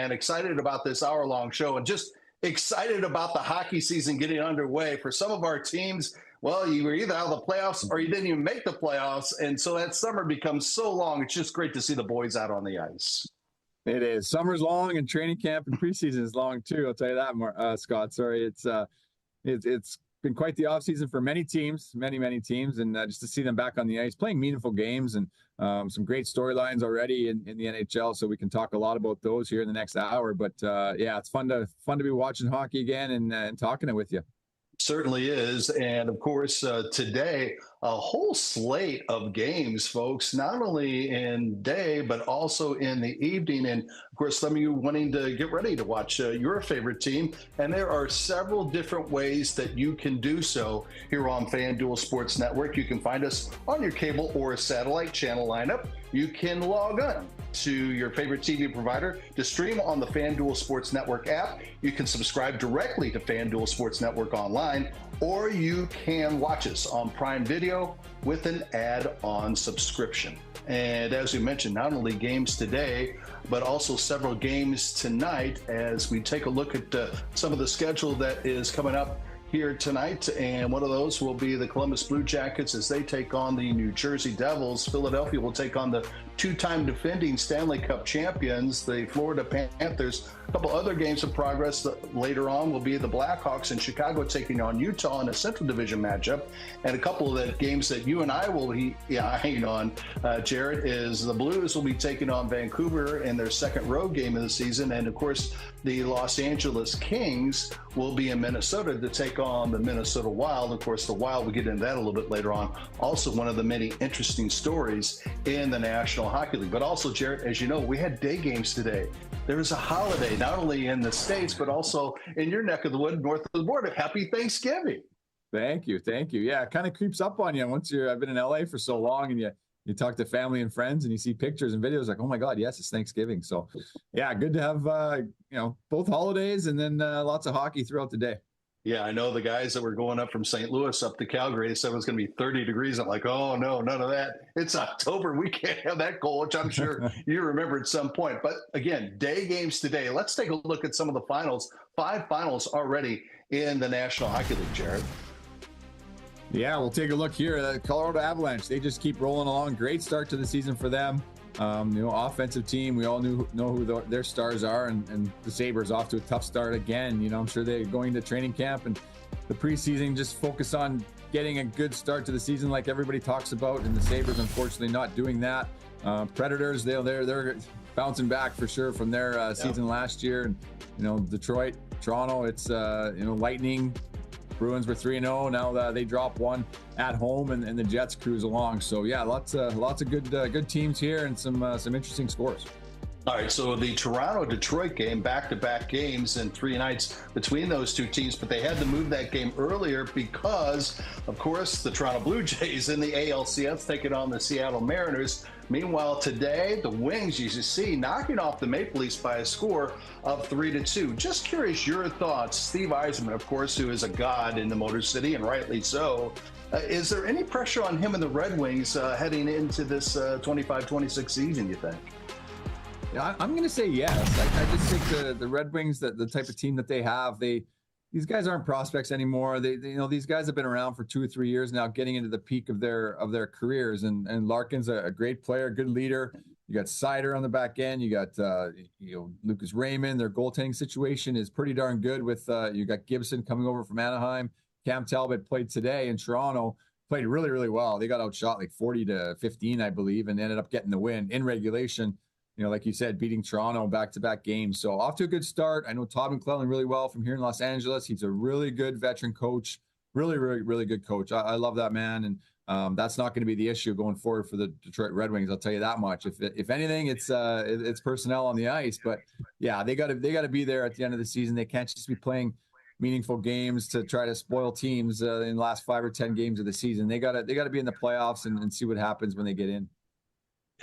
and excited about this hour-long show and just excited about the hockey season getting underway. For some of our teams, well, you were either out of the playoffs or you didn't even make the playoffs, and so that summer becomes so long. It's just great to see the boys out on the ice. It is. Summer's long and training camp and preseason is long too. I'll tell you that, Scott. Sorry, it's been quite the offseason for many teams, many teams, and just to see them back on the ice playing meaningful games and some great storylines already in the NHL. So we can talk a lot about those here in the next hour. But yeah, it's fun to be watching hockey again and talking it with you. Certainly is. And of course, today, a whole slate of games, folks, not only in day, but also in the evening. And of course, some of you wanting to get ready to watch your favorite team. And there are several different ways that you can do so here on FanDuel Sports Network. You can find us on your cable or satellite channel lineup. You can log on to your favorite TV provider to stream on the FanDuel Sports Network app. You can subscribe directly to FanDuel Sports Network online, or you can watch us on Prime Video with an add-on subscription. And as we mentioned, not only games today, but also several games tonight as we take a look at some of the schedule that is coming up here tonight, and one of those will be the Columbus Blue Jackets as they take on the New Jersey Devils. Philadelphia will take on the two-time defending Stanley Cup champions, the Florida Panthers. A couple other games of progress later on will be the Blackhawks in Chicago taking on Utah in a Central Division matchup. And a couple of the games that you and I will be eyeing on, Jared, is the Blues will be taking on Vancouver in their second road game of the season. And of course, the Los Angeles Kings will be in Minnesota to take on the Minnesota Wild. Of course, the Wild, we'll get into that a little bit later on. Also, one of the many interesting stories in the National Hockey League. But also, Jared, as you know, we had day games today. There was a holiday, not only in the States, but also in your neck of the wood, north of the border. Happy Thanksgiving. Thank you. Yeah, it kind of creeps up on you once I've been in LA for so long, and you talk to family and friends and you see pictures and videos like, oh my God, yes, it's Thanksgiving. So yeah, good to have, both holidays and then lots of hockey throughout the day. Yeah, I know the guys that were going up from St. Louis up to Calgary, they said it was going to be 30 degrees. I'm like, oh, no, none of that. It's October. We can't have that goal, which I'm sure you remember at some point. But again, day games today. Let's take a look at some of the finals. 5 finals already in the National Hockey League, Jared. Yeah, we'll take a look here. The Colorado Avalanche, they just keep rolling along. Great start to the season for them. Offensive team. We all know who their stars are, and the Sabres off to a tough start again. I'm sure they're going to training camp and the preseason just focus on getting a good start to the season like everybody talks about, and the Sabres unfortunately not doing that. Predators, they're bouncing back for sure from their season last year, and Detroit, Toronto, it's Lightning. Bruins were 3-0. Now they drop one at home, and the Jets cruise along. So yeah, lots of good teams here and some interesting scores. All right, so the Toronto-Detroit game, back-to-back games and 3 nights between those two teams, but they had to move that game earlier because, of course, the Toronto Blue Jays in the ALCS taking on the Seattle Mariners. Meanwhile, today, the Wings, you see, knocking off the Maple Leafs by a score of 3-2. Just curious your thoughts. Steve Yzerman, of course, who is a god in the Motor City, and rightly so. Is there any pressure on him and the Red Wings heading into this 25-26 season, you think? Yeah, I'm going to say yes. I just think the Red Wings, the type of team that they have, these guys aren't prospects anymore. These guys have been around for 2 or 3 years now, getting into the peak of their careers. And Larkin's a great player, good leader. You got Seider on the back end. You got Lucas Raymond. Their goaltending situation is pretty darn good. With you got Gibson coming over from Anaheim. Cam Talbot played today in Toronto. Played really, really well. They got outshot like 40-15, I believe, and ended up getting the win in regulation. Like you said, beating Toronto back-to-back games. So off to a good start. I know Todd McClellan really well from here in Los Angeles. He's a really good veteran coach, really, really, really good coach. I love that man, and that's not going to be the issue going forward for the Detroit Red Wings. I'll tell you that much. If anything, it's personnel on the ice. But yeah, they got to be there at the end of the season. They can't just be playing meaningful games to try to spoil teams in the last 5 or 10 games of the season. They got to be in the playoffs and see what happens when they get in.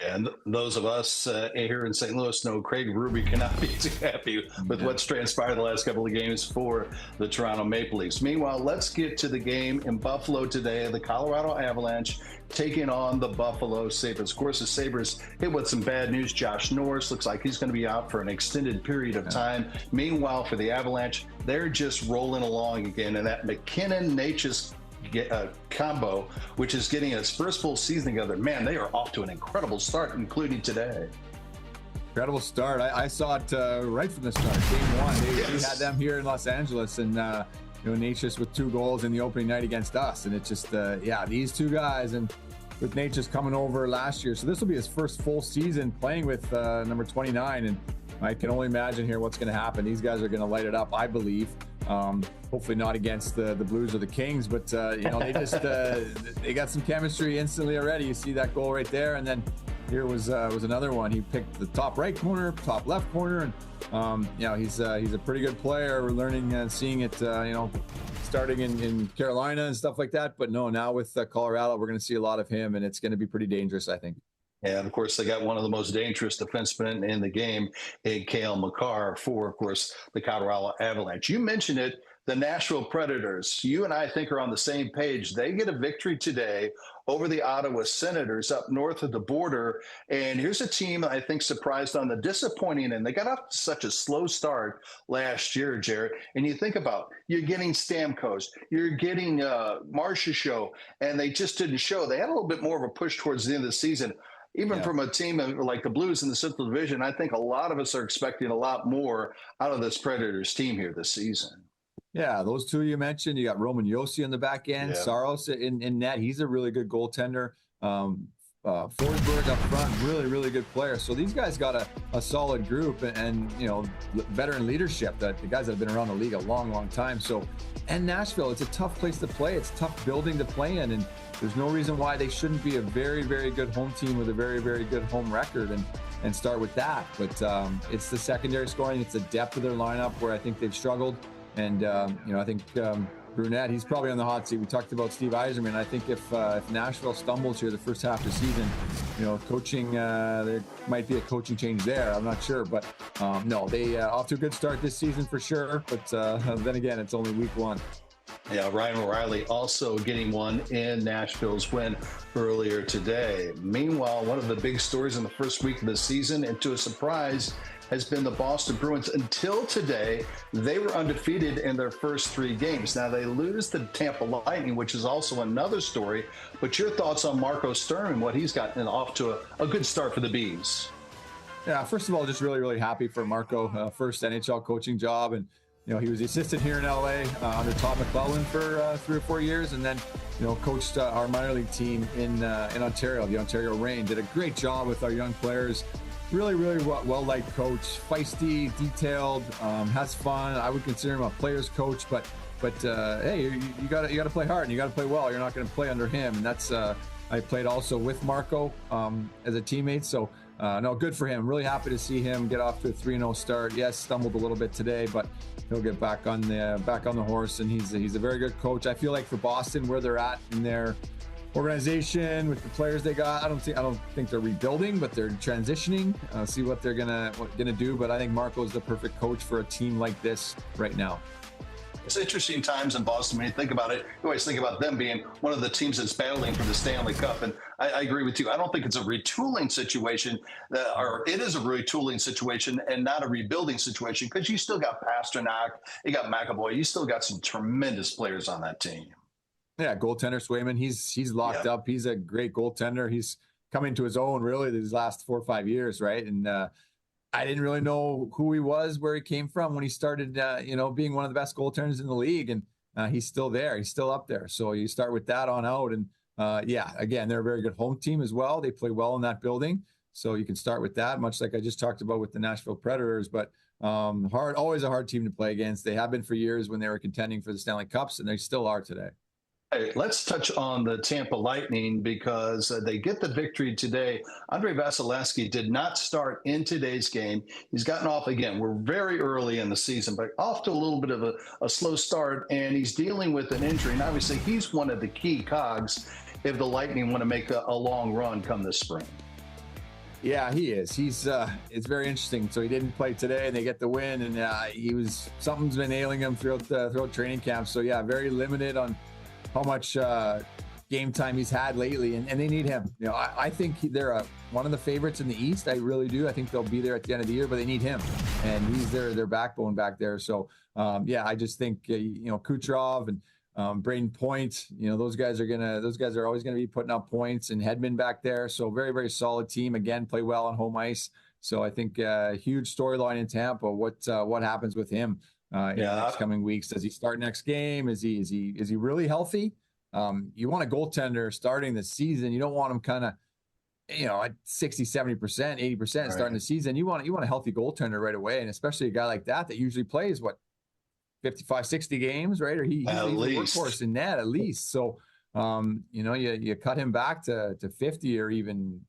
And those of us here in St. Louis know Craig Ruby cannot be too happy with what's transpired the last couple of games for the Toronto Maple Leafs. Meanwhile, let's get to the game in Buffalo today. The Colorado Avalanche taking on the Buffalo Sabres. Of course, the Sabres hit with some bad news. Josh Norris looks like he's going to be out for an extended period of time. Meanwhile, for the Avalanche, they're just rolling along again. And that McKinnon-Natchez combo, which is getting its first full season together, man, they are off to an incredible start, including today. Incredible start. I saw it right from the start. Game one, we had them here in Los Angeles, and Natchez with 2 goals in the opening night against us, and it's just these two guys, and with Natchez coming over last year, so this will be his first full season playing with number 29, and I can only imagine here what's going to happen. These guys are going to light it up, I believe. Hopefully not against the Blues or the Kings, but they just they got some chemistry instantly already. You see that goal right there, and then here was another one. He picked the top right corner, top left corner, and he's a pretty good player. We're learning and seeing it, starting in Carolina and stuff like that. But no, now with Colorado, we're going to see a lot of him, and it's going to be pretty dangerous, I think. And, of course, they got one of the most dangerous defensemen in the game, Cale Makar, for, of course, the Colorado Avalanche. You mentioned it, the Nashville Predators. You and I think are on the same page. They get a victory today over the Ottawa Senators up north of the border. And here's a team I think surprised on the disappointing end. They got off to such a slow start last year, Jared. And you think about, you're getting Stamkos, you're getting Marchessault, and they just didn't show. They had a little bit more of a push towards the end of the season. Even from a team like the Blues in the Central Division, I think a lot of us are expecting a lot more out of this Predators team here this season. Yeah, those two you mentioned. You got Roman Josi on the back end, Saros in net. He's a really good goaltender. Forsberg up front, really, really good player. So these guys got a solid group and veteran leadership, that the guys that have been around the league a long, long time. So, and Nashville, it's a tough place to play. It's a tough building to play in, and there's no reason why they shouldn't be a very, very good home team with a very, very good home record and start with that. But it's the secondary scoring, it's the depth of their lineup where I think they've struggled. And I think Brunette, he's probably on the hot seat. We talked about Steve Yzerman. I think if Nashville stumbles here the first half of the season, coaching, there might be a coaching change there. I'm not sure, but no, they off to a good start this season for sure. But then again, it's only week 1. Yeah, Ryan O'Reilly also getting one in Nashville's win earlier today. Meanwhile, one of the big stories in the first week of the season, and to a surprise, has been the Boston Bruins. Until today, they were undefeated in their first 3 games. Now they lose to Tampa Lightning, which is also another story. But your thoughts on Marco Sturm and what he's gotten off to a good start for the Bees? Yeah, first of all, just really, really happy for Marco. First NHL coaching job, and he was the assistant here in LA under Todd McClellan for 3 or 4 years, and then coached our minor league team in Ontario, the Ontario Reign. Did a great job with our young players. Really, really well-liked coach, feisty, detailed, has fun. I would consider him a player's coach, but hey, you got to play hard and you got to play well. You're not going to play under him, and that's I played also with Marco as a teammate, so no, good for him. Really happy to see him get off to a 3-0 start. Yes, stumbled a little bit today, but he'll get back on the horse, and he's a very good coach. I feel like for Boston, where they're at in their organization with the players they got, I don't think they're rebuilding, but they're transitioning. See what they're gonna do. But I think Marco's the perfect coach for a team like this right now. It's interesting times in Boston. When you think about it, you always think about them being one of the teams that's battling for the Stanley Cup. And I agree with you. I don't think it's a retooling situation, or it is a retooling situation and not a rebuilding situation, because you still got Pasternak, you got McAvoy, you still got some tremendous players on that team. Yeah, goaltender Swayman, he's locked up. He's a great goaltender. He's coming to his own really these last 4 or 5 years, right? And I didn't really know who he was, where he came from when he started, being one of the best goaltenders in the league. And he's still there. He's still up there. So you start with that on out. And again, they're a very good home team as well. They play well in that building. So you can start with that, much like I just talked about with the Nashville Predators. But always a hard team to play against. They have been for years when they were contending for the Stanley Cups, and they still are today. Hey, let's touch on the Tampa Lightning, because they get the victory today. Andrei Vasilevskiy did not start in today's game. He's gotten off again. We're very early in the season, but off to a little bit of a slow start, and he's dealing with an injury. And obviously, he's one of the key cogs if the Lightning want to make a long run come this spring. Yeah, he is. He's it's very interesting. So he didn't play today, and they get the win, and something's been ailing him throughout training camp. So yeah, very limited on how much game time he's had lately, and they need him. I think they're one of the favorites in the East. I really do. I think they'll be there at the end of the year, but they need him, and he's their backbone back there. So I just think Kucherov and Braden Point, those guys are always gonna be putting up points, and Hedman back there. So very, very solid team. Again, play well on home ice. So I think huge storyline in Tampa. What happens with him in the next coming weeks? Does he start next game? Is he really healthy? You want a goaltender starting the season. You don't want him kind of, at 60, 70%, 80% starting the season. You want a healthy goaltender right away, and especially a guy like that usually plays 55, 60 games, right? Or he's a workhorse in net at least. So, you cut him back to 50 or even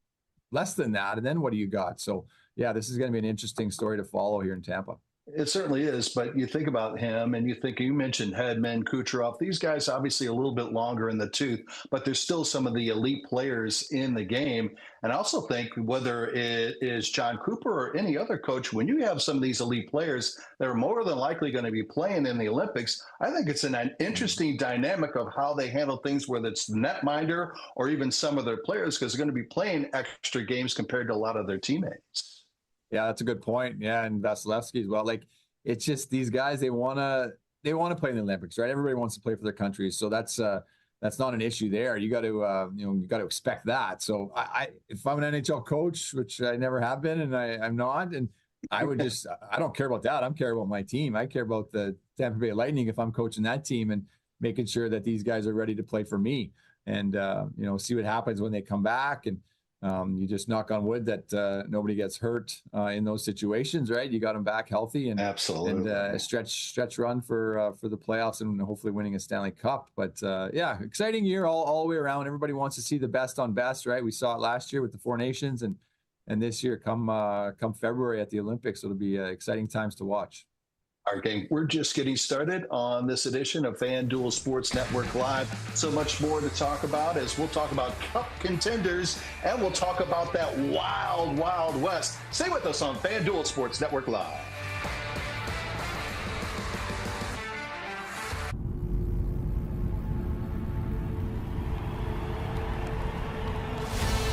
less than that, and then what do you got? So, yeah, this is going to be an interesting story to follow here in Tampa. It certainly is, but you think about him and you mentioned Hedman, Kucherov, these guys obviously a little bit longer in the tooth, but there's still some of the elite players in the game. And I also think whether it is John Cooper or any other coach, when you have some of these elite players that are more than likely going to be playing in the Olympics, I think it's an interesting dynamic of how they handle things, whether it's the netminder or even some of their players, because they're going to be playing extra games compared to a lot of their teammates. Yeah, that's a good point. Yeah, and Vasilevsky as well. Like, it's just these guys, they want to play in the Olympics, right? Everybody wants to play for their country, so that's not an issue there. You got to expect that. So if I'm an NHL coach, which I never have been, and I'm not, and I would I don't care about that. I'm care about my team. I care about the Tampa Bay Lightning if I'm coaching that team, and making sure that these guys are ready to play for me, and see what happens when they come back. And you just knock on wood that nobody gets hurt in those situations, right? You got them back healthy, and absolutely, and a stretch run for the playoffs, and hopefully winning a Stanley Cup. But exciting year all the way around. Everybody wants to see the best on best, right? We saw it last year with the Four Nations, and this year come February at the Olympics, it'll be exciting times to watch. Our game. We're just getting started on this edition of FanDuel Sports Network Live. So much more to talk about, as we'll talk about Cup contenders, and we'll talk about that wild, wild West. Stay with us on FanDuel Sports Network Live.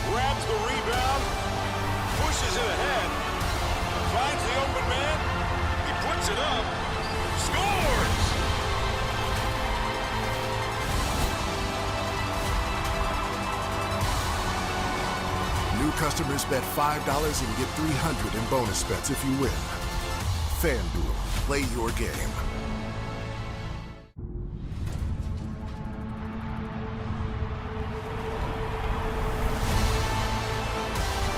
Grabs the rebound, pushes it ahead, finds the open man. Puts it up, scores! New customers bet $5 and get $300 in bonus bets if you win. FanDuel, play your game.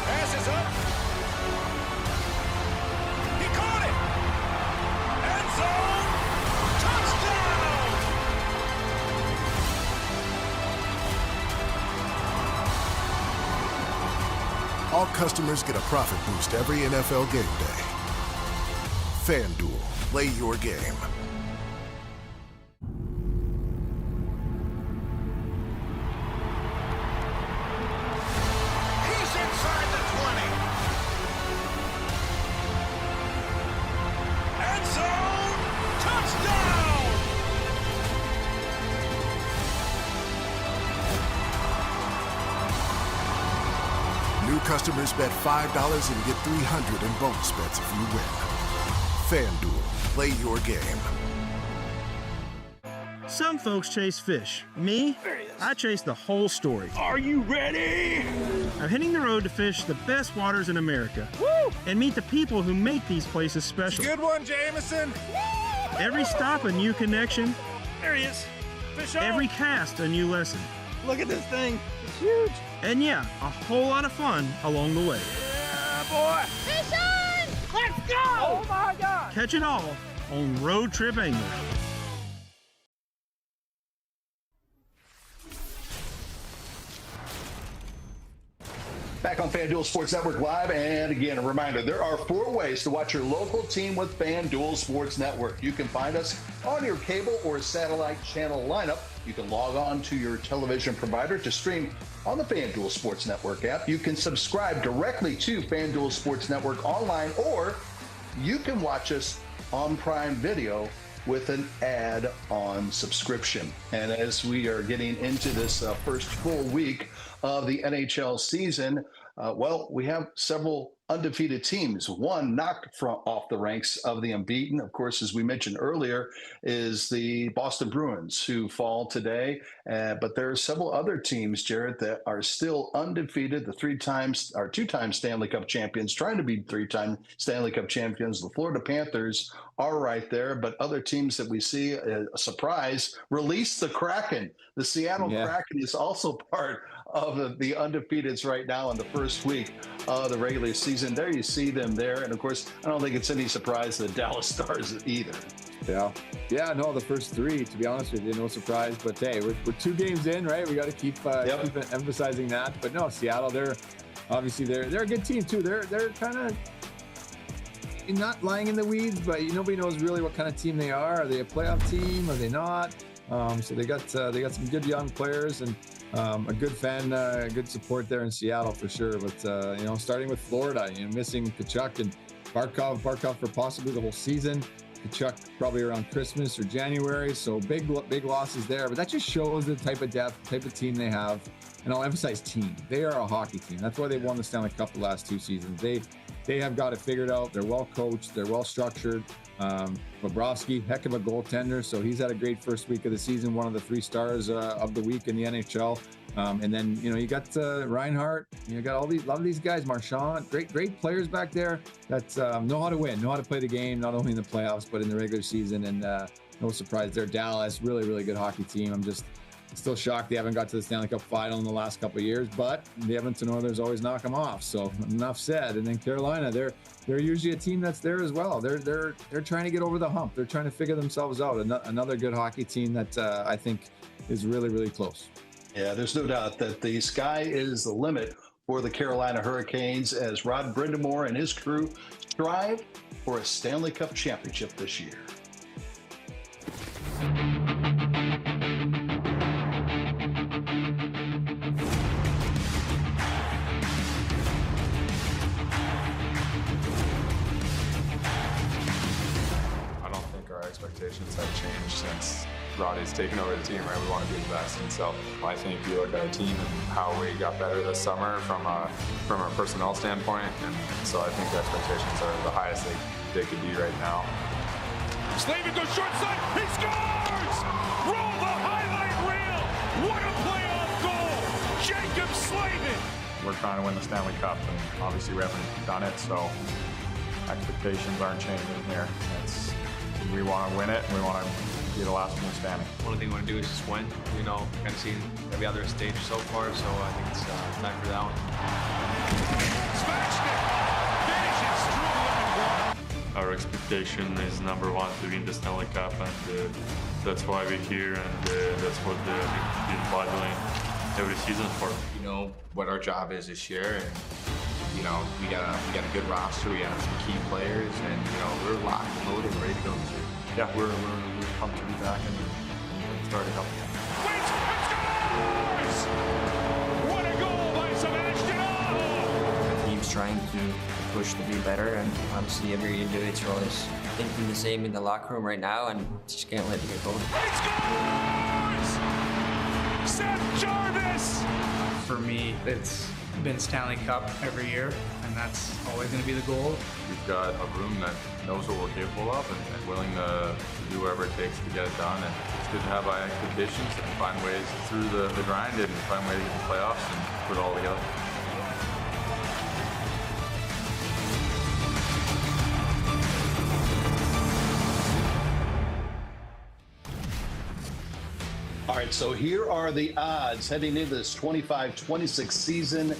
Passes up. All customers get a profit boost every NFL game day. FanDuel, play your game. He's inside the 20. End zone, touchdown! New customers bet $5 and get $300 in bonus bets if you win. FanDuel, play your game. Some folks chase fish. Me, I chase the whole story. Are you ready? I'm hitting the road to fish the best waters in America. Woo! And meet the people who make these places special. Good one, Jameson. Every stop a new connection. There he is. Fish on. Every cast a new lesson. Look at this thing. It's huge. And yeah, a whole lot of fun along the way. Yeah, boy. Fish on! Let's go! Oh, my God. Catch it all on Road Trip Angler. Back on FanDuel Sports Network Live, and again, a reminder, there are 4 ways to watch your local team with FanDuel Sports Network. You can find us on your cable or satellite channel lineup. You can log on to your television provider to stream on the FanDuel Sports Network app. You can subscribe directly to FanDuel Sports Network online, or you can watch us on Prime Video with an add-on subscription. And as we are getting into this first full week of the NHL season, we have several undefeated teams. One knocked off the ranks of the unbeaten, of course, as we mentioned earlier, is the Boston Bruins, who fall today. But there are several other teams, Jared, that are still undefeated. The 2-time Stanley Cup champions, trying to be 3-time Stanley Cup champions. The Florida Panthers are right there, but other teams that we see, a surprise, release the Kraken. The Seattle Kraken is also part of the undefeateds right now in the first week of the regular season. There you see them there. And of course, I don't think it's any surprise the Dallas Stars either. Yeah, no, the first 3, to be honest with you, no surprise. But hey, we're 2 games in, right? We got to keep emphasizing that. But no, Seattle, they're a good team too. They're kind of not lying in the weeds, but nobody knows really what kind of team they are. Are they a playoff team? Are they not? So they got some good young players and a good good support there in Seattle for sure. But starting with Florida, missing Tkachuk and Barkov for possibly the whole season. Tkachuk probably around Christmas or January. So big losses there. But that just shows the type of depth, type of team they have. And I'll emphasize team. They are a hockey team. That's why they won the Stanley Cup the last 2 seasons. They have got it figured out. They're well coached. They're well structured. Bobrovsky, heck of a goaltender. So he's had a great first week of the season, one of the 3 stars of the week in the NHL. And then, you got Reinhart, you got a lot of these guys, Marchand, great players back there that know how to win, know how to play the game, not only in the playoffs, but in the regular season. And no surprise there, Dallas, really good hockey team. I'm just still shocked they haven't got to the Stanley Cup final in the last couple of years, but the Edmonton Oilers always knock them off. So enough said. And then Carolina, they're usually a team that's there as well. They're trying to get over the hump. They're trying to figure themselves out. Another good hockey team that I think is really close. Yeah, there's no doubt that the sky is the limit for the Carolina Hurricanes as Rod Brindamore and his crew strive for a Stanley Cup championship this year. Expectations have changed since Roddy's taken over the team, right? We want to be the best, and so I think you look at our team and how we got better this summer from a personnel standpoint, and so I think the expectations are the highest they could be right now. Slavin goes short side, he scores! Roll the highlight reel! What a playoff goal! Jacob Slavin! We're trying to win the Stanley Cup, and obviously we haven't done it, so expectations aren't changing here. We want to win it, and we want to be the last one standing. One thing we want to do is just win. Kind of seen every other stage so far, so I think it's time for that one. Smashed it! Our expectation is number 1 to win the Stanley Cup, and that's why we're here, and that's what we've been battling every season for. What our job is this year, and we got a good roster. We got some key players, and we're locked and loaded, ready to go. Yeah, we're pumped to be back and starting up again. Wait, it scores! What a goal by Sebastian! The team's trying to push to be better, and obviously every individual is thinking the same in the locker room right now, and just can't let it get going. He scores! Seth Jarvis! For me, it's been Stanley Cup every year, and that's always going to be the goal. We've got a room that knows what we're capable of and willing to do whatever it takes to get it done. And it's good to have high expectations and find ways through the grind and find ways to get in the playoffs and put it all together. All right, so here are the odds heading into this 25-26 season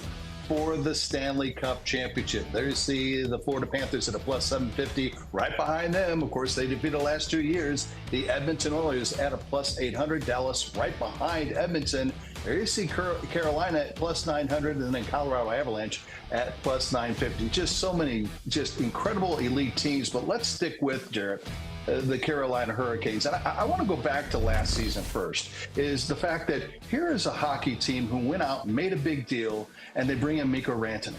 for the Stanley Cup Championship. There's the Florida Panthers at a plus 750. Right behind them, of course, they defeated the last 2 years. The Edmonton Oilers at a plus 800. Dallas right behind Edmonton. There you see Carolina at plus 900, and then Colorado Avalanche at plus 950. Just so many just incredible elite teams. But let's stick with, Jarrett, the Carolina Hurricanes. And I want to go back to last season first, is the fact that here is a hockey team who went out and made a big deal, and they bring in Mikko Rantanen.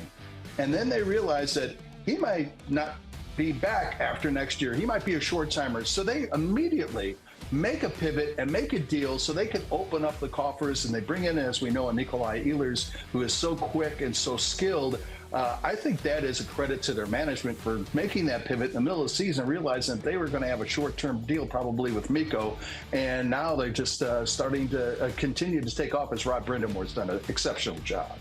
And then they realize that he might not be back after next year. He might be a short-timer. So they immediately make a pivot and make a deal so they can open up the coffers, and they bring in, as we know, a Nikolai Ehlers, who is so quick and so skilled. I think that is a credit to their management for making that pivot in the middle of the season, realizing that they were going to have a short-term deal probably with Mikko, and now they're just starting to continue to take off, as Rod Brindamore's done an exceptional job.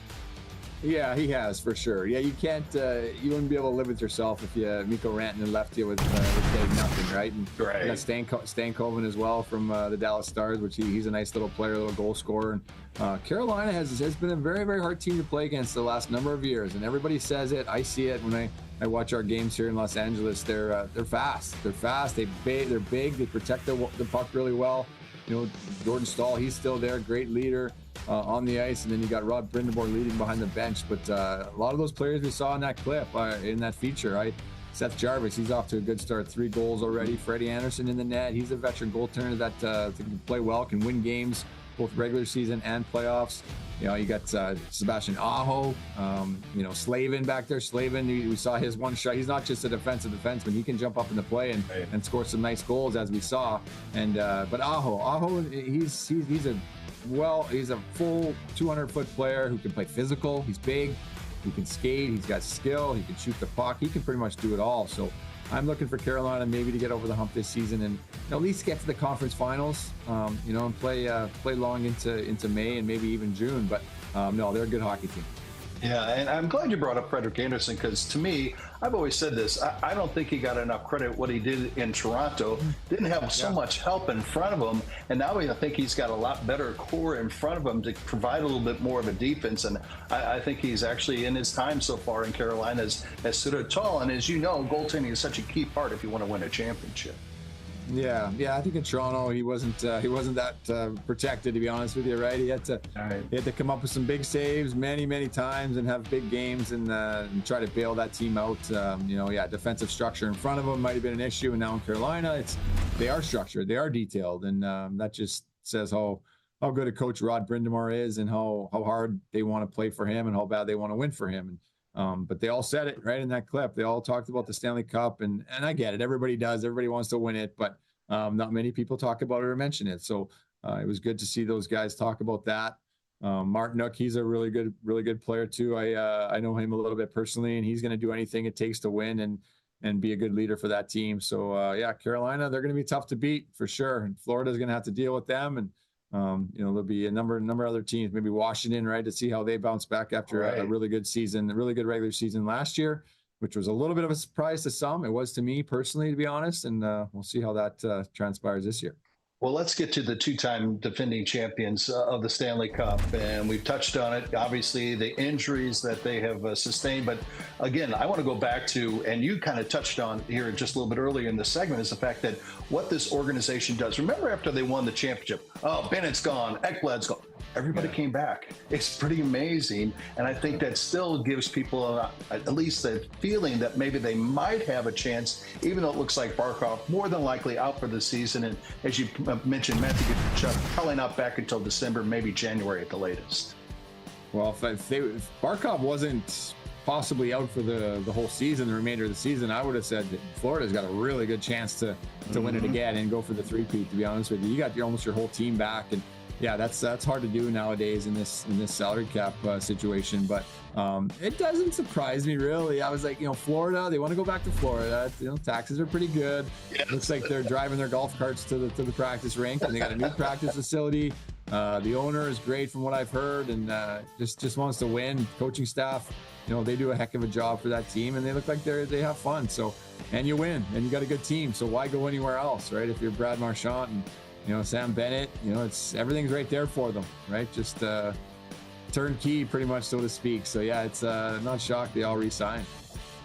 Yeah, he has, for sure. Yeah, you can't, you wouldn't be able to live with yourself if Mikko Rantanen left you with getting nothing, right? And right. You got Stankoven as well from the Dallas Stars, which he's a nice little player, a little goal scorer. And Carolina has been a very, very hard team to play against the last number of years, and everybody says it. I see it when I watch our games here in Los Angeles. They're fast. They're fast. They're big. They protect the puck really well. You know, Jordan Staal, he's still there, great leader on the ice, and then you got Rod Brindamore leading behind the bench. But a lot of those players we saw in that clip, in that feature, Seth Jarvis, he's off to a good start, 3 goals already. Freddie Anderson in the net, he's a veteran goaltender that can play well, can win games, both regular season and playoffs. You know, you got Sebastian Aho, Slavin back there. Slavin, we saw his one shot. He's not just a defensive defenseman. He can jump up in the play and score some nice goals, as we saw. And but Aho, he's a full 200-foot player who can play physical. He's big. He can skate. He's got skill. He can shoot the puck. He can pretty much do it all. So I'm looking for Carolina maybe to get over the hump this season and at least get to the conference finals, and play long into May and maybe even June. But no, they're a good hockey team. Yeah, and I'm glad you brought up Frederik Andersen, because to me, I've always said this, I don't think he got enough credit what he did in Toronto. Didn't have so much help in front of him, and now I think he's got a lot better core in front of him to provide a little bit more of a defense, and I think he's actually, in his time so far in Carolina, has stood up tall. And as you know, goaltending is such a key part if you want to win a championship. Yeah. I think in Toronto he wasn't that protected, to be honest with you. Right? He had to come up with some big saves many times and have big games and try to bail that team out. Defensive structure in front of him might have been an issue, and now in Carolina, they are structured, they are detailed, and that just says how good a coach Rod Brindamore is, and how hard they want to play for him, and how bad they want to win for him. But they all said it right in that clip. They all talked about the Stanley Cup, and I get it. Everybody does. Everybody wants to win it, but not many people talk about it or mention it. So it was good to see those guys talk about that. Mark Nook, he's a really good player too. I know him a little bit personally, and he's going to do anything it takes to win and be a good leader for that team. So Carolina, they're going to be tough to beat for sure. And Florida's going to have to deal with them, and there'll be a number of other teams, maybe Washington, right, to see how they bounce back after a really good season, a really good regular season last year, which was a little bit of a surprise to some. It was to me personally, to be honest, and we'll see how that transpires this year. Well, let's get to the 2-time defending champions of the Stanley Cup, and we've touched on it, obviously, the injuries that they have sustained. But again, I want to go back to, and you kind of touched on here just a little bit earlier in the segment, is the fact that what this organization does. Remember, after they won the championship, Bennett's gone, Ekblad's gone. Everybody came back. It's pretty amazing. And I think that still gives people at least a feeling that maybe they might have a chance, even though it looks like Barkov more than likely out for the season. And as you mentioned, Matthew Tkachuk probably not back until December, maybe January at the latest. Well, if Barkov wasn't possibly out for the whole season, the remainder of the season, I would have said that Florida's got a really good chance to win it again and go for the three-peat, to be honest with you. You got almost your whole team back, and yeah, that's hard to do nowadays in this salary cap situation. But it doesn't surprise me, really. I was like, Florida, they want to go back to Florida. Taxes are pretty good. Yes. Looks like they're driving their golf carts to the practice rink, and they got a new practice facility. The owner is great from what I've heard, and just wants to win. Coaching staff, they do a heck of a job for that team, and they look like they have fun. So, and you win, and you got a good team. So why go anywhere else, right? If you're Brad Marchand and Sam Bennett, everything's right there for them, right? Just turnkey, pretty much, so to speak. So yeah, it's not shocked they all re-signed.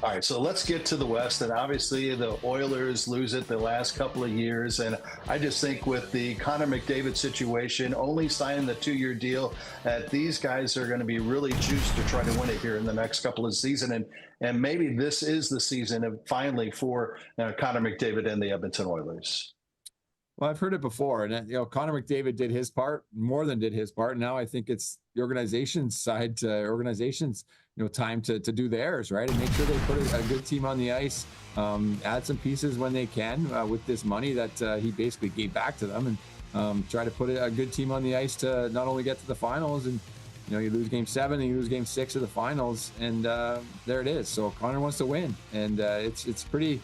All right, so let's get to the West. And obviously, the Oilers lose it the last couple of years. And I just think with the Connor McDavid situation, only signing the 2-year deal, that these guys are going to be really juiced to try to win it here in the next couple of seasons. And maybe this is the season of finally for Connor McDavid and the Edmonton Oilers. Well, I've heard it before, and Connor McDavid did his part, more than did his part. Now I think it's the organization's side time to do theirs, right, and make sure they put a good team on the ice, add some pieces when they can with this money that he basically gave back to them, and try to put a good team on the ice to not only get to the finals, and you lose Game 7 and you lose Game 6 of the finals, and there it is. So Connor wants to win, and it's pretty,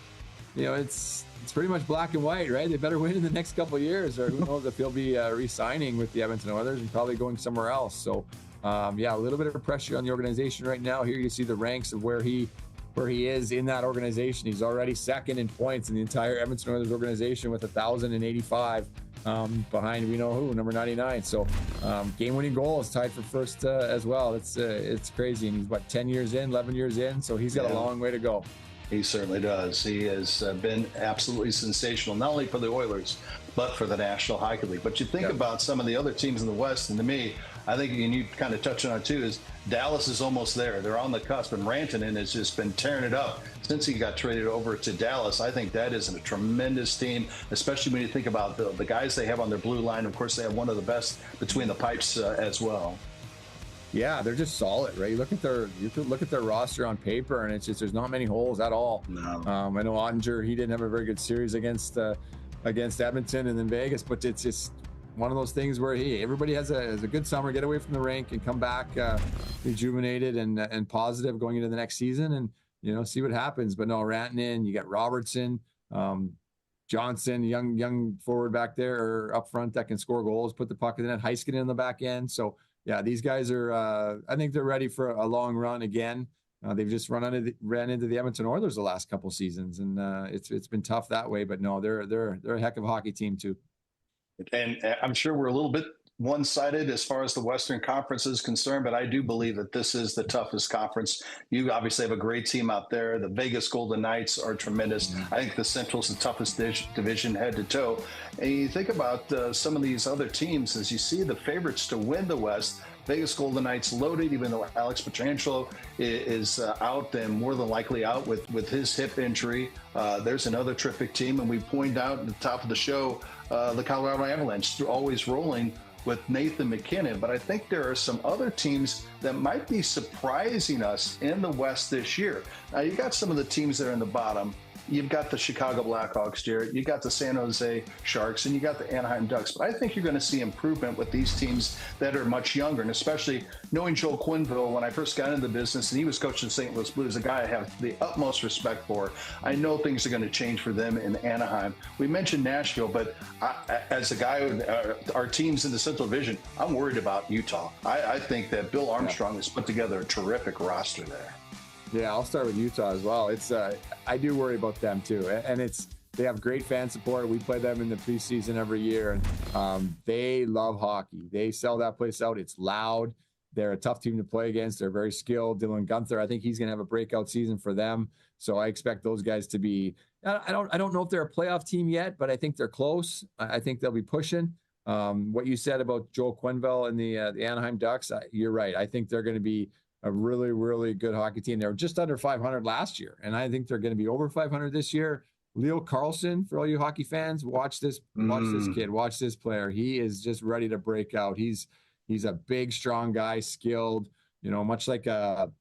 it's pretty much black and white, right? They better win in the next couple of years, or who knows if he'll be re-signing with the Edmonton Oilers and probably going somewhere else. So, a little bit of pressure on the organization right now. Here you see the ranks of where he is in that organization. He's already second in points in the entire Edmonton Oilers organization with 1,085 behind we know who, number 99. So, game-winning goal is tied for first as well. It's crazy, and he's 11 years in, so he's got a long way to go. He certainly does. He has been absolutely sensational, not only for the Oilers, but for the National Hockey League. But you think about some of the other teams in the West, and to me, I think, and you kind of touched on it too, is Dallas is almost there. They're on the cusp, and Rantanen has just been tearing it up since he got traded over to Dallas. I think that is a tremendous team, especially when you think about the guys they have on their blue line. Of course, they have one of the best between the pipes as well. Yeah, they're just solid, right? You look at their roster on paper, and it's just there's not many holes at all. No. I know Ottinger, he didn't have a very good series against Edmonton and then Vegas, but it's just one of those things where everybody has a good summer, get away from the rink and come back rejuvenated and positive going into the next season, and see what happens. But no, Rantanen, you got Robertson, Johnson, young forward back there or up front that can score goals, put the puck in the net, Heiskanen in the back end. So yeah, these guys are. I think they're ready for a long run again. They've just ran into the Edmonton Oilers the last couple seasons, and it's been tough that way. But no, they're a heck of a hockey team too. And I'm sure we're a little bit one-sided as far as the Western Conference is concerned, but I do believe that this is the toughest conference. You obviously have a great team out there. The Vegas Golden Knights are tremendous. I think the Central's the toughest division head to toe. And you think about some of these other teams, as you see the favorites to win the West. Vegas Golden Knights loaded, even though Alex Pietrangelo is out and more than likely out with his hip injury. There's another terrific team, and we pointed out at the top of the show, the Colorado Avalanche, always rolling with Nathan McKinnon. But I think there are some other teams that might be surprising us in the West this year. Now, you got some of the teams that are in the bottom. You've got the Chicago Blackhawks, Jared. You got the San Jose Sharks, and you got the Anaheim Ducks. But I think you're going to see improvement with these teams that are much younger, and especially knowing Joel Quenneville when I first got into the business, and he was coaching the St. Louis Blues, a guy I have the utmost respect for. I know things are going to change for them in Anaheim. We mentioned Nashville, but as a guy, our teams in the Central Division, I'm worried about Utah. I think that Bill Armstrong has put together a terrific roster there. Yeah, I'll start with Utah as well. It's I do worry about them too, and they have great fan support. We play them in the preseason every year, and they love hockey. They sell that place out. It's loud. They're a tough team to play against. They're very skilled. Dylan Guenther, I think he's going to have a breakout season for them. So I expect those guys to be. I don't know if they're a playoff team yet, but I think they're close. I think they'll be pushing. What you said about Joel Quenneville and the Anaheim Ducks, you're right. I think they're going to be a really, really good hockey team. They were just under 500 last year, and I think they're going to be over 500 this year. Leo Carlsson, for all you hockey fans, watch this kid, watch this player. He is just ready to break out. He's a big, strong guy, skilled, much like a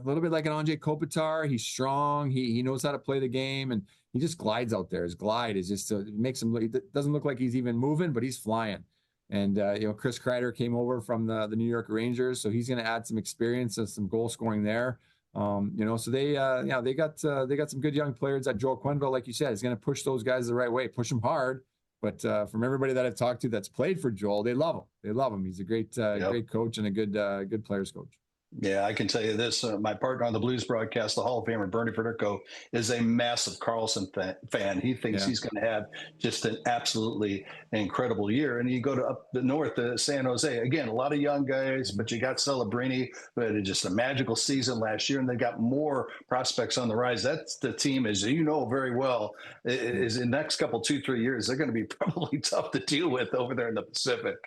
little bit like an Andrei Kopitar. He's strong. He knows how to play the game, and he just glides out there. His glide is just makes him look. It doesn't look like he's even moving, but he's flying. And, Chris Kreider came over from the New York Rangers, so he's going to add some experience and some goal scoring there. So they got some good young players. That Joel Quenneville, like you said, is going to push those guys the right way, push them hard. But from everybody that I've talked to that's played for Joel, they love him. They love him. He's a great coach and a good players coach. Yeah, I can tell you this. My partner on the Blues broadcast, the Hall of Famer Bernie Federico, is a massive Carlson fan. He thinks he's going to have just an absolutely incredible year. And you go to up the north, San Jose, again, a lot of young guys, but you got Celebrini, who had just a magical season last year, and they got more prospects on the rise. That's the team, as you know very well, is in the next couple, 2-3 years, they're going to be probably tough to deal with over there in the Pacific.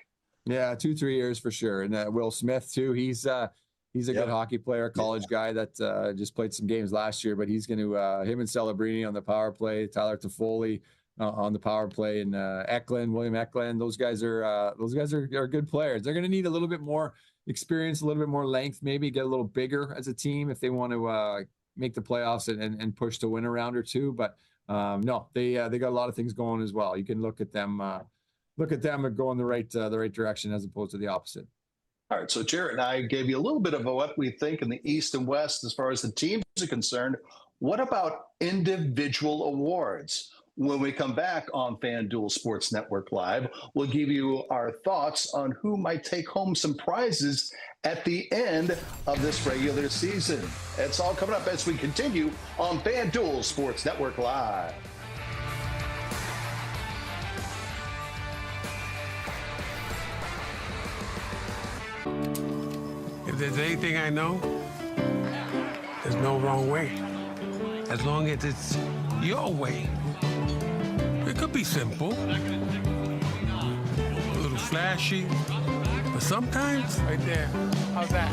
Yeah, 2-3 years for sure. And Will Smith, too, he's a good hockey player, college guy that just played some games last year, but he's going to him and Celebrini on the power play, Tyler Toffoli on the power play, and William Eklund. Those guys are good players. They're going to need a little bit more experience, a little bit more length, maybe get a little bigger as a team if they want to make the playoffs and push to win a round or two. But no, they got a lot of things going as well. You can look at them and go in the right direction as opposed to the opposite. All right, so Jarrett and I gave you a little bit of what we think in the East and West as far as the teams are concerned. What about individual awards? When we come back on FanDuel Sports Network Live, we'll give you our thoughts on who might take home some prizes at the end of this regular season. It's all coming up as we continue on FanDuel Sports Network Live. If there's anything I know, there's no wrong way. As long as it's your way. It could be simple, a little flashy, but sometimes, right there, how's that?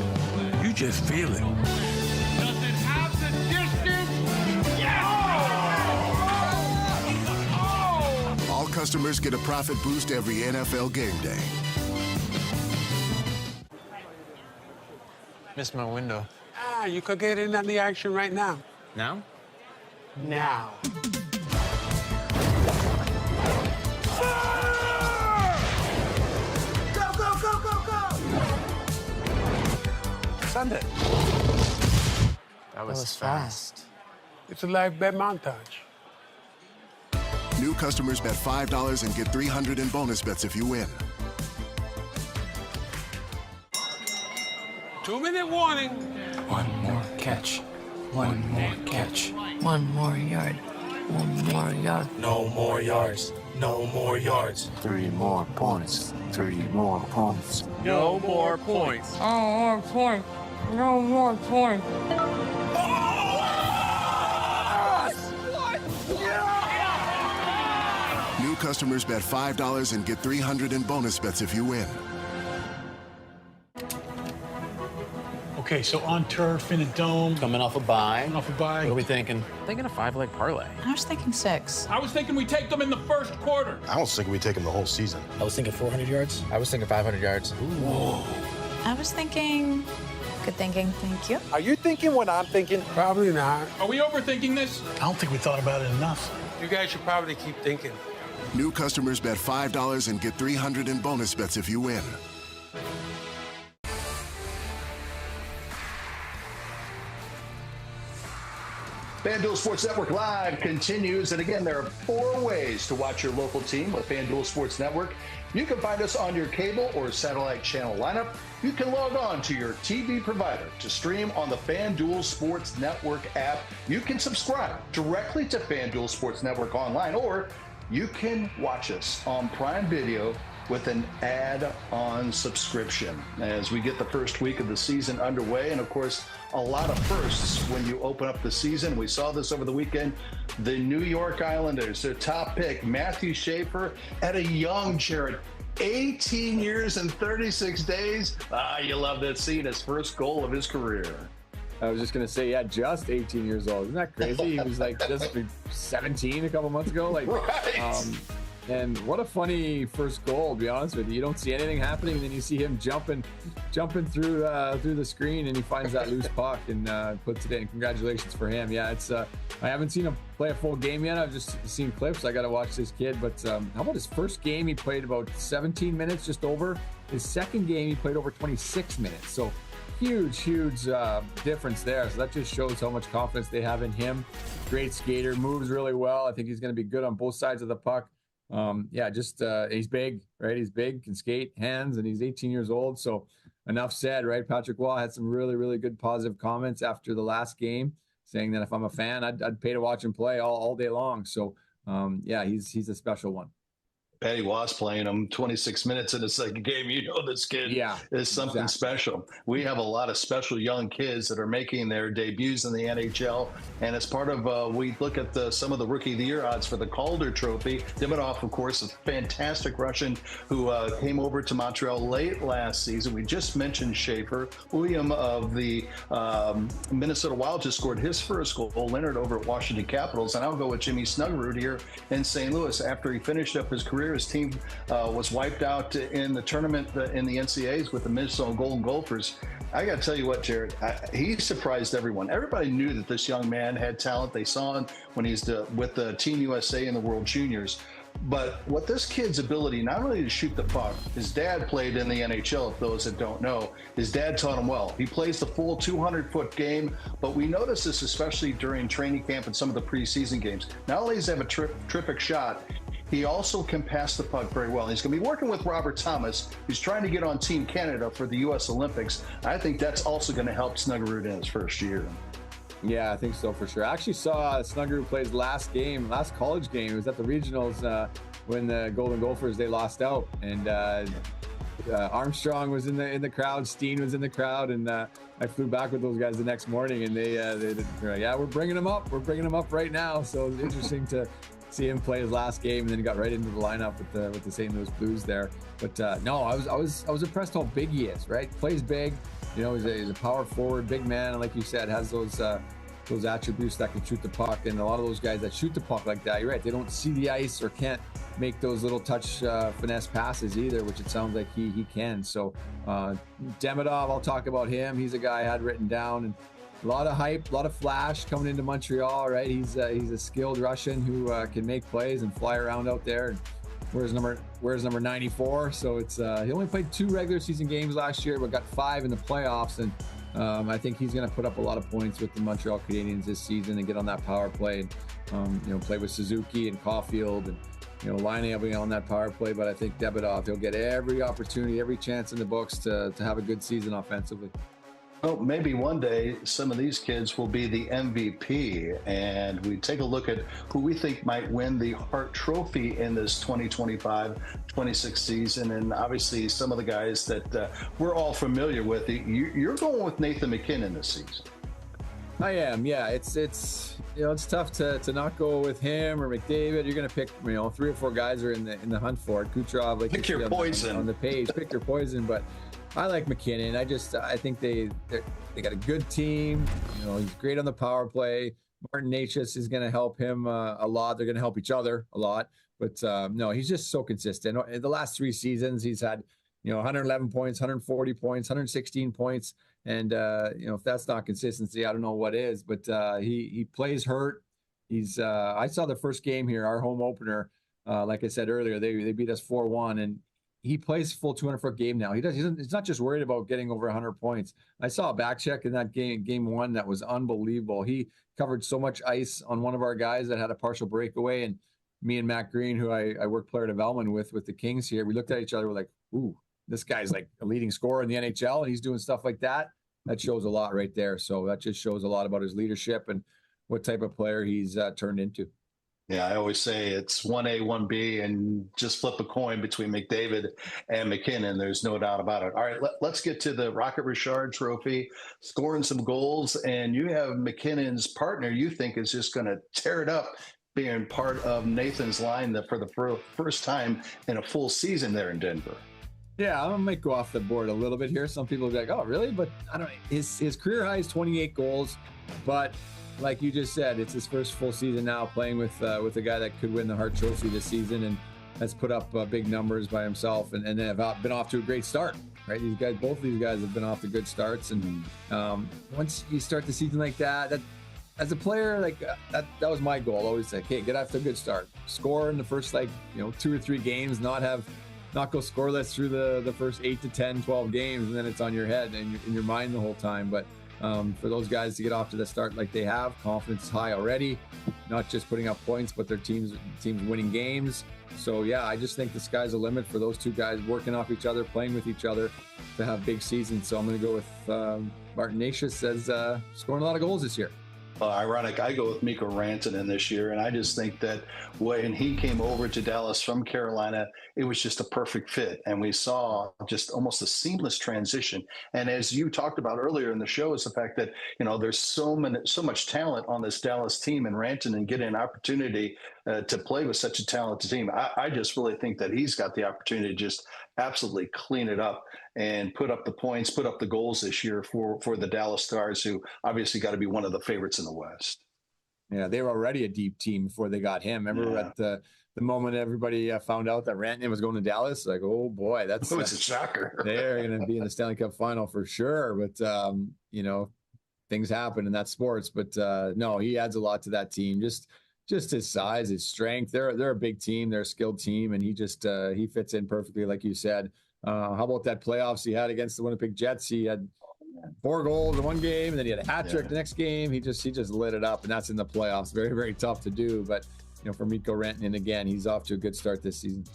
You just feel it. Does it have the distance? Yes! Oh! All customers get a profit boost every NFL game day. Missed my window. You could get in on the action right now. Now? Now. Go, go, go, go, go! Send it. That was fast. It's a live bet montage. New customers bet $5 and get $300 in bonus bets if you win. 2-minute warning. One more catch. One more catch. One more yard. One more yard. No more yards. No more yards. 3 more points. 3 more points. No more points. Oh, more points. No more points. New customers bet $5 and get $300 in bonus bets if you win. Okay, so on turf, in a dome. Coming off a bye. What are we thinking? Thinking a 5-leg parlay. I was thinking 6. I was thinking we take them in the first quarter. I was thinking we take them the whole season. I was thinking 400 yards. I was thinking 500 yards. Whoa. I was thinking... Good thinking, thank you. Are you thinking what I'm thinking? Probably not. Are we overthinking this? I don't think we thought about it enough. You guys should probably keep thinking. New customers bet $5 and get $300 in bonus bets if you win. FanDuel Sports Network Live continues. And again, there are 4 ways to watch your local team with FanDuel Sports Network. You can find us on your cable or satellite channel lineup. You can log on to your TV provider to stream on the FanDuel Sports Network app. You can subscribe directly to FanDuel Sports Network online, or you can watch us on Prime Video with an add-on subscription as we get the first week of the season underway. And of course, a lot of firsts when you open up the season. We saw this over the weekend. The New York Islanders, their top pick, Matthew Schaefer, at a young Jared, 18 years and 36 days. You love that scene, his first goal of his career. I was just going to say, yeah, just 18 years old. Isn't that crazy? He was like just 17 a couple months ago. Like, right. And what a funny first goal, to be honest with you. You don't see anything happening, and then you see him jumping through the screen, and he finds that loose puck and puts it in. Congratulations for him. Yeah, it's I haven't seen him play a full game yet. I've just seen clips. I got to watch this kid. But how about his first game? He played about 17 minutes, just over. His second game, he played over 26 minutes. So huge difference there. So that just shows how much confidence they have in him. Great skater, moves really well. I think he's going to be good on both sides of the puck. He's big, right? He's big, can skate, hands, and he's 18 years old. So enough said, right? Patrick Waugh had some really, really good positive comments after the last game, saying that if I'm a fan, I'd pay to watch him play all day long. So, yeah, he's a special one. Patty was playing him 26 minutes in the second game. You know this kid is something special. We have a lot of special young kids that are making their debuts in the NHL. And as part of, we look at some of the Rookie of the Year odds for the Calder Trophy. Demidov, of course, a fantastic Russian who came over to Montreal late last season. We just mentioned Schaefer. William of the Minnesota Wild just scored his first goal. Leonard over at Washington Capitals. And I'll go with Jimmy Snuggerud here in St. Louis. After he finished up his career, his team was wiped out in the tournament in the NCAAs with the Minnesota Golden Gophers. I got to tell you what, Jared, he surprised everyone. Everybody knew that this young man had talent. They saw him when he's with the Team USA in the World Juniors. But what this kid's ability, not only to shoot the puck, his dad played in the NHL, if those that don't know. His dad taught him well. He plays the full 200-foot game, but we notice this especially during training camp and some of the preseason games. Not only does he have a terrific shot, he also can pass the puck very well. He's going to be working with Robert Thomas, who's trying to get on Team Canada for the U.S. Olympics. I think that's also going to help Snuggerud in his first year. Yeah, I think so for sure. I actually saw Snuggerud play his last college game. It was at the regionals when the Golden Gophers, they lost out. And Armstrong was in the crowd, Steen was in the crowd, and I flew back with those guys the next morning, and they're like, yeah, we're bringing him up. We're bringing him up right now. So it's interesting to see him play his last game, and then he got right into the lineup with the St. Louis Blues there. But no, I was impressed how big he is. Right, plays big. You know, he's a power forward, big man, and like you said, has those attributes that can shoot the puck. And a lot of those guys that shoot the puck like that, you're right, they don't see the ice or can't make those little touch finesse passes either, which it sounds like he can. So Demidov, I'll talk about him. He's a guy I had written down, and a lot of hype, a lot of flash coming into Montreal, right? He's a skilled Russian who can make plays and fly around out there. And wears number 94. So it's he only played 2 regular season games last year, but got 5 in the playoffs. And I think he's going to put up a lot of points with the Montreal Canadiens this season and get on that power play and play with Suzuki and Caulfield and Laine will be on that power play. But I think Demidov, he'll get every opportunity, every chance in the books to have a good season offensively. Well, maybe one day some of these kids will be the MVP, and we take a look at who we think might win the Hart Trophy in this 2025-26 season. And obviously some of the guys that we're all familiar with. You're going with Nathan MacKinnon this season. I am, yeah. It's tough to not go with him or McDavid. You're going to pick 3 or 4 guys are in the hunt for it. Kucherov, like pick your poison on the page. Pick your poison, but I like MacKinnon. I think they got a good team. He's great on the power play. Martin Necas is going to help him a lot. They're going to help each other a lot. But no, he's just so consistent. In the last 3 seasons, he's had 111 points, 140 points, 116 points. And if that's not consistency, I don't know what is. But he plays hurt. I saw the first game here, our home opener. Like I said earlier, they beat us 4-1, and he plays full 200-foot game now. He's not just worried about getting over 100 points. I saw a back check in that game 1 that was unbelievable. He covered so much ice on one of our guys that had a partial breakaway, and me and Matt Green, who I work player development with the Kings here, we looked at each other, we're like, ooh, this guy's like a leading scorer in the NHL, and he's doing stuff like that. That shows a lot right there. So that just shows a lot about his leadership and what type of player he's turned into. Yeah, I always say it's 1A, 1B, and just flip a coin between McDavid and MacKinnon. There's no doubt about it. All right, let's get to the Rocket Richard Trophy, scoring some goals, and you have McKinnon's partner you think is just going to tear it up, being part of Nathan's line for the first time in a full season there in Denver. Yeah, I might go off the board a little bit here. Some people will be like, oh, really? But I don't know. His career high is 28 goals, but like you just said, it's his first full season now playing with a guy that could win the Hart Trophy this season, and has put up big numbers by himself, and they have been off to a great start, right? Both of these guys have been off to good starts, and once you start the season like that as a player, like that was my goal. Always like, hey, get off to a good start, score in the first 2 or 3 games, not go scoreless through the first 8 to 10, 12 games, and then it's on your head and in your mind the whole time. But for those guys to get off to the start like they have. Confidence is high already, not just putting up points, but their teams winning games. So yeah, I just think the sky's the limit for those two guys working off each other, playing with each other to have big seasons. So I'm going to go with Martin Necas as scoring a lot of goals this year. Ironic, I go with Mikko Rantanen this year, and I just think that when he came over to Dallas from Carolina, it was just a perfect fit, and we saw just almost a seamless transition. And as you talked about earlier in the show, is the fact that there's so much talent on this Dallas team, and Rantanen getting an opportunity to play with such a talented team. I just really think that he's got the opportunity to just absolutely clean it up and put up the points, put up the goals this year for the Dallas Stars, who obviously got to be one of the favorites in the West. Yeah, they were already a deep team before they got him. Remember at the moment everybody found out that Rantanen was going to Dallas, like, oh boy, that's it was a shocker. They're going to be in the Stanley Cup final for sure. But, things happen in that sports. But no, he adds a lot to that team. Just his size, his strength. They're a big team. They're a skilled team. And he fits in perfectly, like you said. How about that playoffs he had against the Winnipeg Jets? He had 4 goals in one game, and then he had a hat trick the next game. He just lit it up, and that's in the playoffs. Very, very tough to do. But for Mikko Rantanen, again, he's off to a good start this season.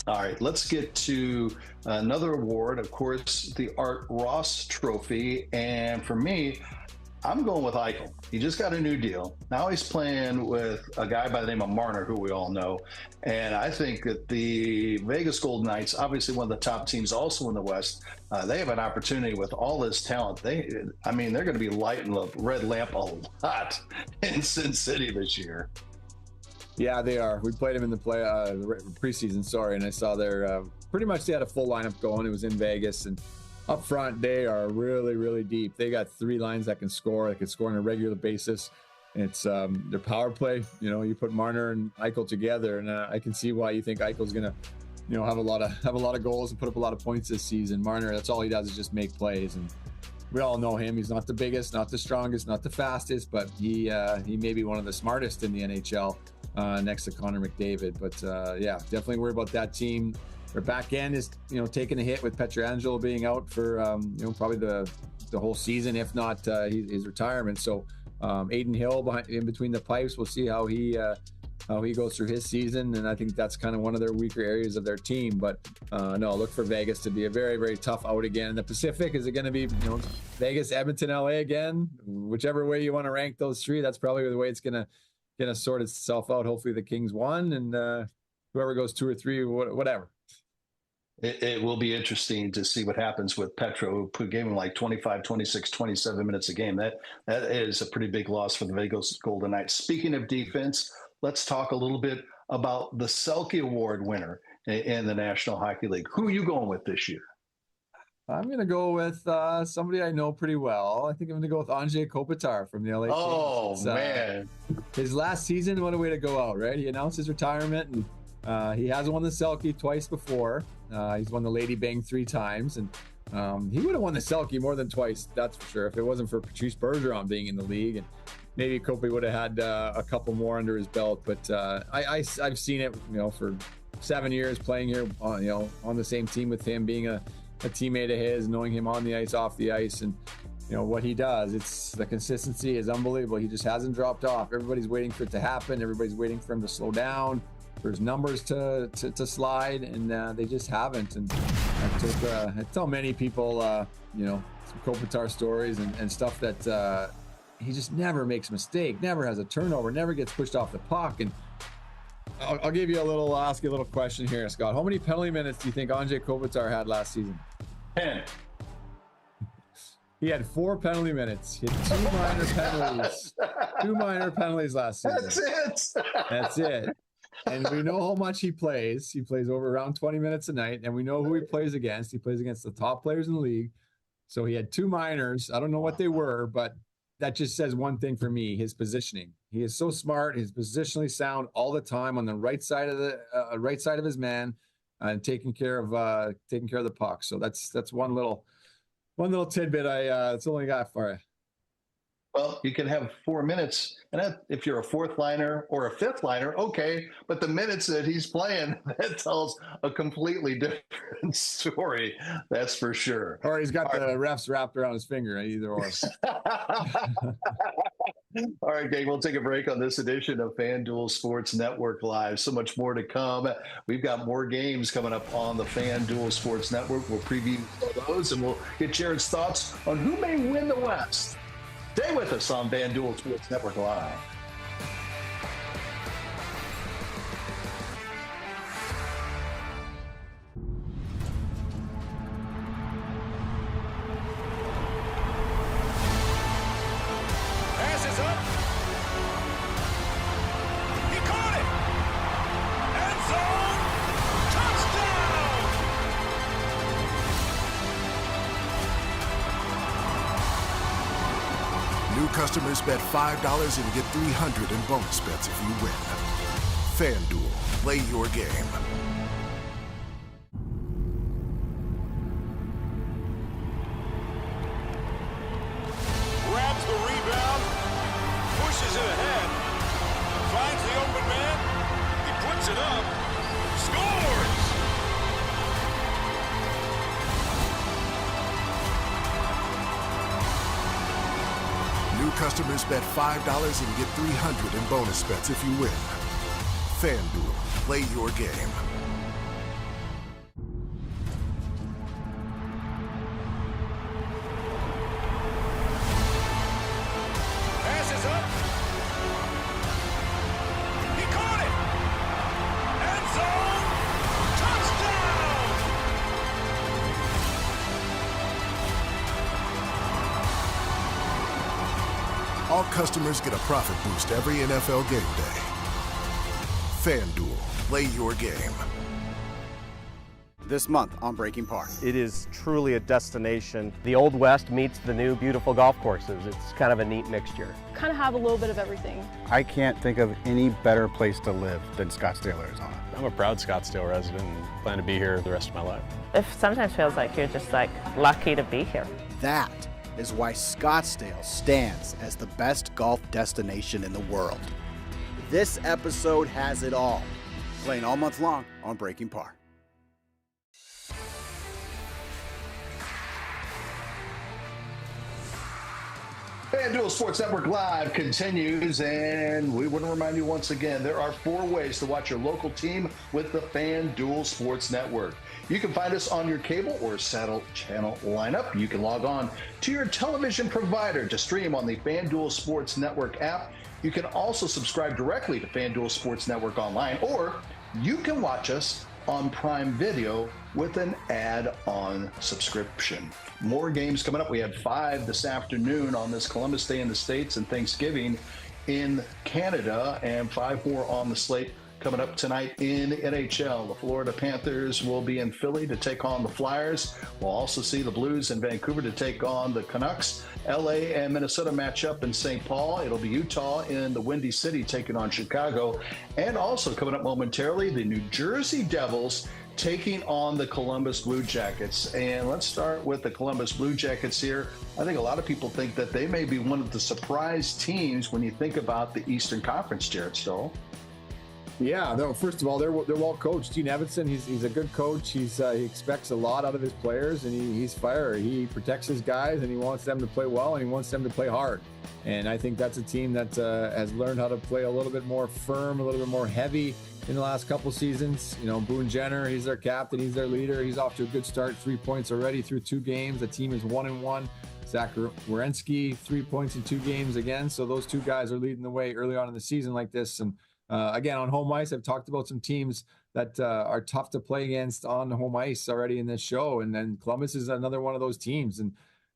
All right, let's get to another award. Of course, the Art Ross Trophy, and for me, I'm going with Eichel. He just got a new deal. Now he's playing with a guy by the name of Marner, who we all know. And I think that the Vegas Golden Knights, obviously one of the top teams also in the West, they have an opportunity with all this talent. They're going to be lighting the red lamp a lot in Sin City this year. Yeah, they are. We played them in the preseason, and I saw their pretty much they had a full lineup going. It was in Vegas, and up front, they are really, really deep. They got 3 lines that can score. They can score on a regular basis. It's their power play. You put Marner and Eichel together, and I can see why you think Eichel's going to, have a lot of goals and put up a lot of points this season. Marner, that's all he does is just make plays, and we all know him. He's not the biggest, not the strongest, not the fastest, but he may be one of the smartest in the NHL next to Connor McDavid. But yeah, definitely worry about that team. Their back end is, taking a hit with Pietrangelo being out for, probably the whole season, if not his retirement. So Aiden Hill in between the pipes, we'll see how he goes through his season. And I think that's kind of one of their weaker areas of their team. But no, look for Vegas to be a very, very tough out again. In the Pacific, is it going to be, Vegas, Edmonton, LA again? Whichever way you want to rank those 3, that's probably the way it's going to sort itself out. Hopefully the Kings won, and whoever goes 2 or 3, whatever. It will be interesting to see what happens with Petro, who gave him like 25, 26, 27 minutes a game. That is a pretty big loss for the Vegas Golden Knights. Speaking of defense, let's talk a little bit about the Selke Award winner in the National Hockey League. Who are you going with this year? I'm going to go with somebody I know pretty well. I think I'm going to go with Anze Kopitar from the LA Kings. Oh, man. His last season, what a way to go out, right? He announced his retirement, and he has won the Selke twice before. He's won the Lady Bang 3 times, and he would have won the Selke more than twice, that's for sure, if it wasn't for Patrice Bergeron being in the league. And maybe Kopi would have had a couple more under his belt. But I've seen it, for 7 years playing here, on the same team with him, being a teammate of his, knowing him on the ice, off the ice, and what he does. It's the consistency is unbelievable. He just hasn't dropped off. Everybody's waiting for it to happen. Everybody's waiting for him to slow down, for his numbers to slide, and they just haven't. And I tell many people, some Kopitar stories and stuff that he just never makes a mistake, never has a turnover, never gets pushed off the puck. And I'll ask you a little question here, Scott. How many penalty minutes do you think Anze Kopitar had last season? 10. He had 4 penalty minutes. He had 2 minor penalties. 2 minor penalties last season. That's it. And we know how much he plays. He plays over around 20 minutes a night, and we know who he plays against. He plays against the top players in the league. So he had 2 minors. I don't know what they were, but that just says one thing for me: his positioning. He is so smart. He's positionally sound all the time on the right side of his man, and taking care of the puck. So that's one little tidbit. That's all I got for you. Well, you can have 4 minutes, and if you're a fourth liner or a fifth liner, okay. But the minutes that he's playing, that tells a completely different story. That's for sure. Or he's got the refs wrapped around his finger, either or. All right, gang, we'll take a break on this edition of FanDuel Sports Network Live. So much more to come. We've got more games coming up on the FanDuel Sports Network. We'll preview those, and we'll get Jared's thoughts on who may win the West. Stay with us on FanDuel Sports Network Live. Passes up. He caught it. End zone. Touchdown. New customers bet $5 and get $300 in bonus bets if you win. FanDuel, play your game. Grabs the rebound, pushes it ahead, finds the open man, he puts it up, scores! New customers bet $5 and get $300 in bonus bets if you win. FanDuel, play your game. Passes up. He caught it. End zone. Touchdown. All customers get a profit boost every NFL game day. FanDuel, play your game. This month on Breaking Par. It is truly a destination. The Old West meets the new beautiful golf courses. It's kind of a neat mixture. Kind of have a little bit of everything. I can't think of any better place to live than Scottsdale, Arizona. I'm a proud Scottsdale resident and plan to be here the rest of my life. It sometimes feels like you're just lucky to be here. That is why Scottsdale stands as the best golf destination in the world. This episode has it all. Playing all month long on Breaking Par. FanDuel Sports Network Live continues, and we want to remind you once again, there are 4 ways to watch your local team with the FanDuel Sports Network. You can find us on your cable or satellite channel lineup. You can log on to your television provider to stream on the FanDuel Sports Network app. You can also subscribe directly to FanDuel Sports Network online, or you can watch us on Prime Video with an add-on subscription. More games coming up. We have 5 this afternoon on this Columbus Day in the States and Thanksgiving in Canada, and 5 more on the slate coming up tonight in the NHL. The Florida Panthers will be in Philly to take on the Flyers. We'll also see the Blues in Vancouver to take on the Canucks. LA and Minnesota match up in St. Paul. It'll be Utah in the Windy City taking on Chicago. And also coming up momentarily, the New Jersey Devils taking on the Columbus Blue Jackets. And let's start with the Columbus Blue Jackets here. I think a lot of people think that they may be one of the surprise teams when you think about the Eastern Conference, Jared Stoll. Yeah, first of all, they're well coached. Gene Evanson, he's a good coach. He expects a lot out of his players, and he's fiery. He protects his guys, and he wants them to play well, and he wants them to play hard. And I think that's a team that has learned how to play a little bit more firm, a little bit more heavy in the last couple seasons. You know, Boone Jenner, he's their captain, he's their leader. He's off to a good start, 3 points already through 2 games. The team is 1-1. Zach Werenski, 3 points in 2 games again. So those 2 guys are leading the way early on in the season like this. And again, on home ice, I've talked about some teams that are tough to play against on home ice already in this show. And then Columbus is another one of those teams. And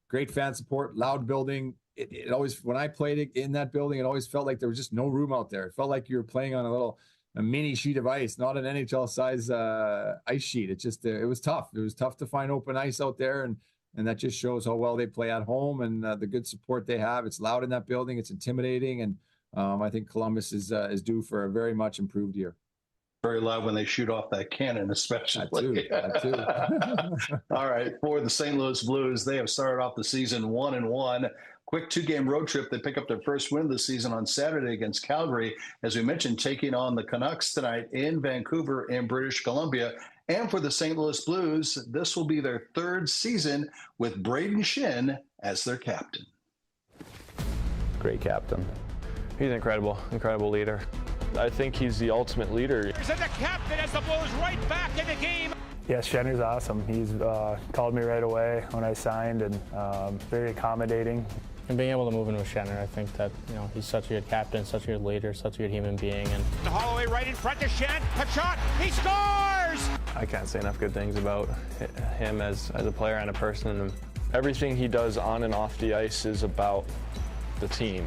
great fan support, loud building. It always, when I played in that building, it always felt like there was just no room out there. It felt like you were playing on a mini sheet of ice, not an NHL size ice sheet. It was tough. It was tough to find open ice out there. And that just shows how well they play at home and the good support they have. It's loud in that building. It's intimidating. And I think Columbus is due for a very much improved year. Very loud when they shoot off that cannon, especially. That too. All right. For the St. Louis Blues, they have started off the season 1-1. Of quick 2-game road trip. They pick up their first win this season on Saturday against Calgary. As we mentioned, taking on the Canucks tonight in Vancouver in British Columbia. And for the St. Louis Blues, this will be their third season with Braden Shen as their captain. Great captain. He's an incredible leader. I think he's the ultimate leader. Here's the captain as the Blues right back in the game. Yeah, Shenner's awesome. He's called me right away when I signed, and very accommodating. And being able to move in with Shenner, I think that he's such a good captain, such a good leader, such a good human being. And the Holloway right in front to Shen. Kachuk, he scores! I can't say enough good things about him as a player and a person. And everything he does on and off the ice is about the team.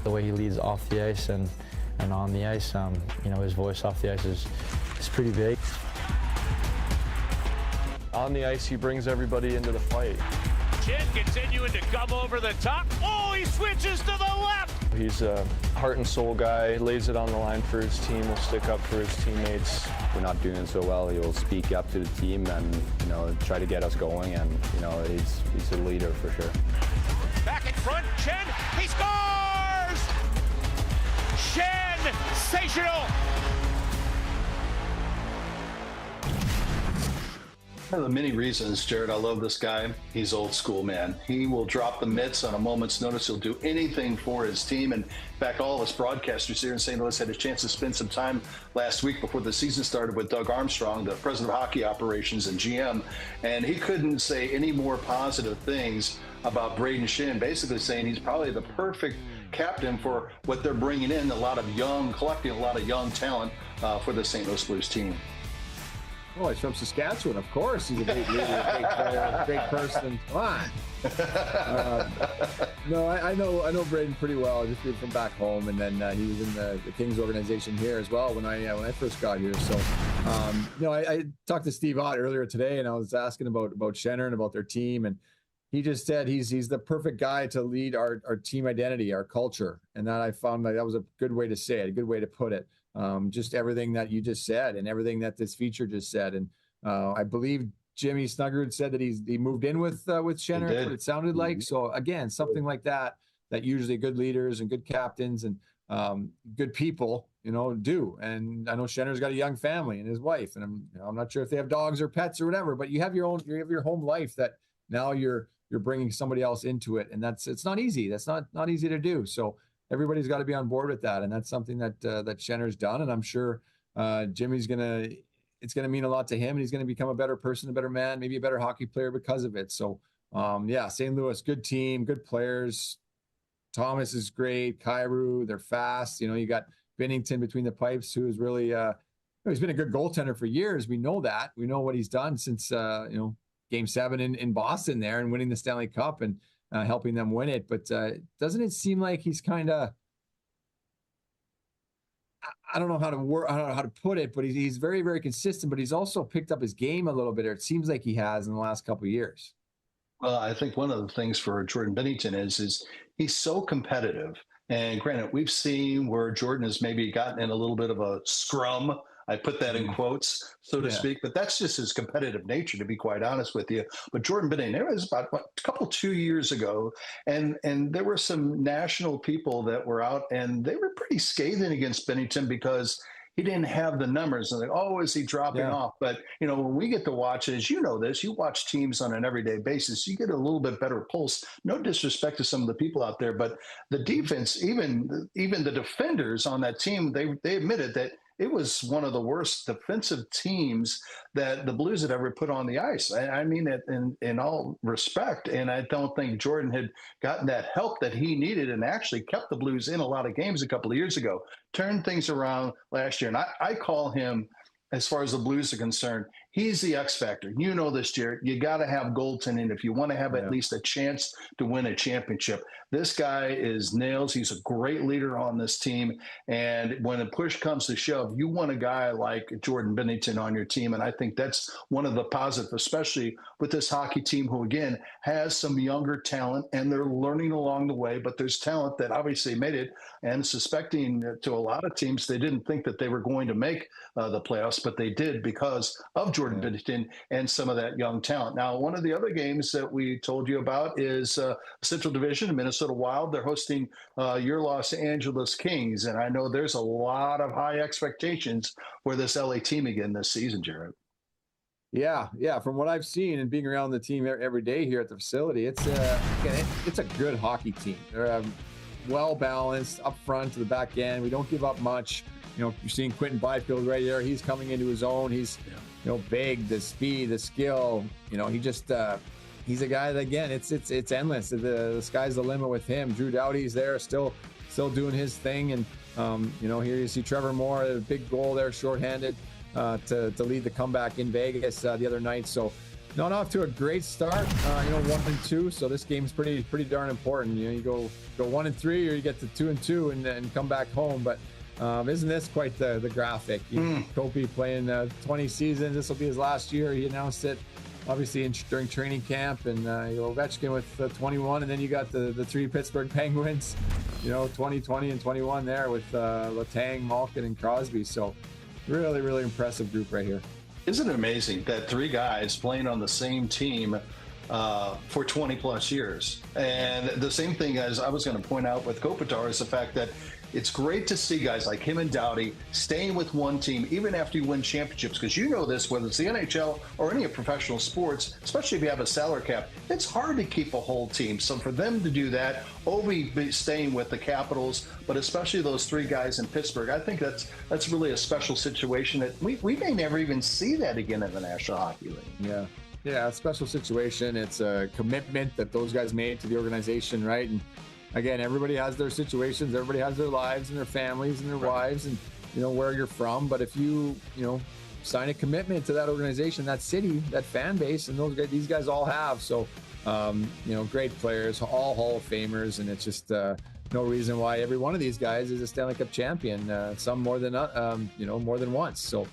The way he leads off the ice and on the ice, his voice off the ice is pretty big. On the ice, he brings everybody into the fight. Shen continuing to come over the top. Oh, he switches to the left. He's a heart and soul guy, lays it on the line for his team, will stick up for his teammates. We're not doing so well, he will speak up to the team and try to get us going, and he's a leader for sure. Back in front, Shen, he scores! Shen, sensational! One of the many reasons, Jared, I love this guy. He's old school, man. He will drop the mitts on a moment's notice. He'll do anything for his team. And in fact, all of us broadcasters here in St. Louis had a chance to spend some time last week before the season started with Doug Armstrong, the president of hockey operations and GM. And he couldn't say any more positive things about Braden Shen, basically saying he's probably the perfect captain for what they're bringing in, collecting a lot of young talent for the St. Louis Blues team. Oh, he's from Saskatchewan, of course. He's a great leader, a great player, a great person. Come on. No, I know Braden pretty well. I just moved from back home, and then he was in the Kings organization here as well when I first got here. So, I talked to Steve Ott earlier today, and I was asking about Shenner and about their team, and he just said he's the perfect guy to lead our team identity, our culture, and that I found that was a good way to say it, a good way to put it. Just everything that you just said and everything that this feature just said. And I believe Jimmy Snuggerud said that he moved in with Shenner. That's what it sounded like. So again, something like that usually good leaders and good captains and good people, do. And I know Shenner's got a young family and his wife, and I'm not sure if they have dogs or pets or whatever, but you have your home life that now you're bringing somebody else into it. And it's not easy. That's not easy to do. So everybody's got to be on board with that, and that's something that Shenner's done, and I'm sure Jimmy's it's gonna mean a lot to him, and he's gonna become a better person, a better man, maybe a better hockey player because of it. So, St. Louis, good team, good players. Thomas is great, Kyrou, they're fast. You got Binnington between the pipes, who is really he's been a good goaltender for years. We know that. We know what he's done since Game 7 in Boston there and winning the Stanley Cup and helping them win it. But doesn't it seem like he's kind of, I don't know how to put it, but he's very, very consistent, but he's also picked up his game a little bit, or it seems like he has in the last couple of years. Well, I think one of the things for Jordan Binnington is he's so competitive. And granted, we've seen where Jordan has maybe gotten in a little bit of a scrum. I put that in quotes, so to speak, but that's just his competitive nature, to be quite honest with you. But Jordan Binnington, it was about a 2 years ago, and there were some national people that were out, and they were pretty scathing against Binnington because he didn't have the numbers. And is he dropping off? But, when we get to watch it, as you know this, you watch teams on an everyday basis, you get a little bit better pulse. No disrespect to some of the people out there, but the defense, even the defenders on that team, they admitted that it was one of the worst defensive teams that the Blues had ever put on the ice. I mean it in all respect. And I don't think Jordan had gotten that help that he needed and actually kept the Blues in a lot of games a couple of years ago. Turned things around last year. And I call him, as far as the Blues are concerned, he's the X factor. You know this, Jared. You got to have goaltending if you want to have at least a chance to win a championship. This guy is nails. He's a great leader on this team. And when the push comes to shove, you want a guy like Jordan Binnington on your team. And I think that's one of the positives, especially with this hockey team who, again, has some younger talent, and they're learning along the way. But there's talent that obviously made it, and suspecting to a lot of teams, they didn't think that they were going to make the playoffs. but they did because of Jordan Binnington and some of that young talent. Now, one of the other games that we told you about is Central Division, Minnesota Wild. They're hosting your Los Angeles Kings, and I know there's a lot of high expectations for this LA team again this season, Jared. Yeah. From what I've seen and being around the team every day here at the facility, it's a good hockey team. They're well balanced up front to the back end. We don't give up much. You're seeing Quentin Byfield right there. He's coming into his own. He's big, the speed, the skill. He's a guy that, again, it's endless. The sky's the limit with him. Drew Doughty's there, still doing his thing, and here you see Trevor Moore, a big goal there, shorthanded. To lead the comeback in Vegas the other night. So not off to a great start, 1-2. So this game's pretty darn important. You go 1-3, or you get to 2-2 and come back home. But isn't this quite the graphic? Kopi playing 20 seasons. This will be his last year. He announced it obviously during training camp, and Ovechkin with 21, and then you got the three Pittsburgh Penguins, 20, 20, and 21 there with Letang, Malkin, and Crosby. So really, really impressive group right here. Isn't it amazing that three guys playing on the same team for 20 plus years? And the same thing as I was going to point out with Kopitar is the fact that it's great to see guys like him and Doughty staying with one team even after you win championships, because this, whether it's the NHL or any of professional sports, especially if you have a salary cap, it's hard to keep a whole team. So for them to do that, Ovi staying with the Capitals, but especially those three guys in Pittsburgh, I think that's really a special situation that we may never even see that again in the National Hockey League. Yeah, a special situation. It's a commitment that those guys made to the organization, right? And again, everybody has their situations, everybody has their lives and their families and their wives and, where you're from. But if you sign a commitment to that organization, that city, that fan base, and these guys all have. So, great players, all Hall of Famers, and it's just no reason why every one of these guys is a Stanley Cup champion, some more than once. So,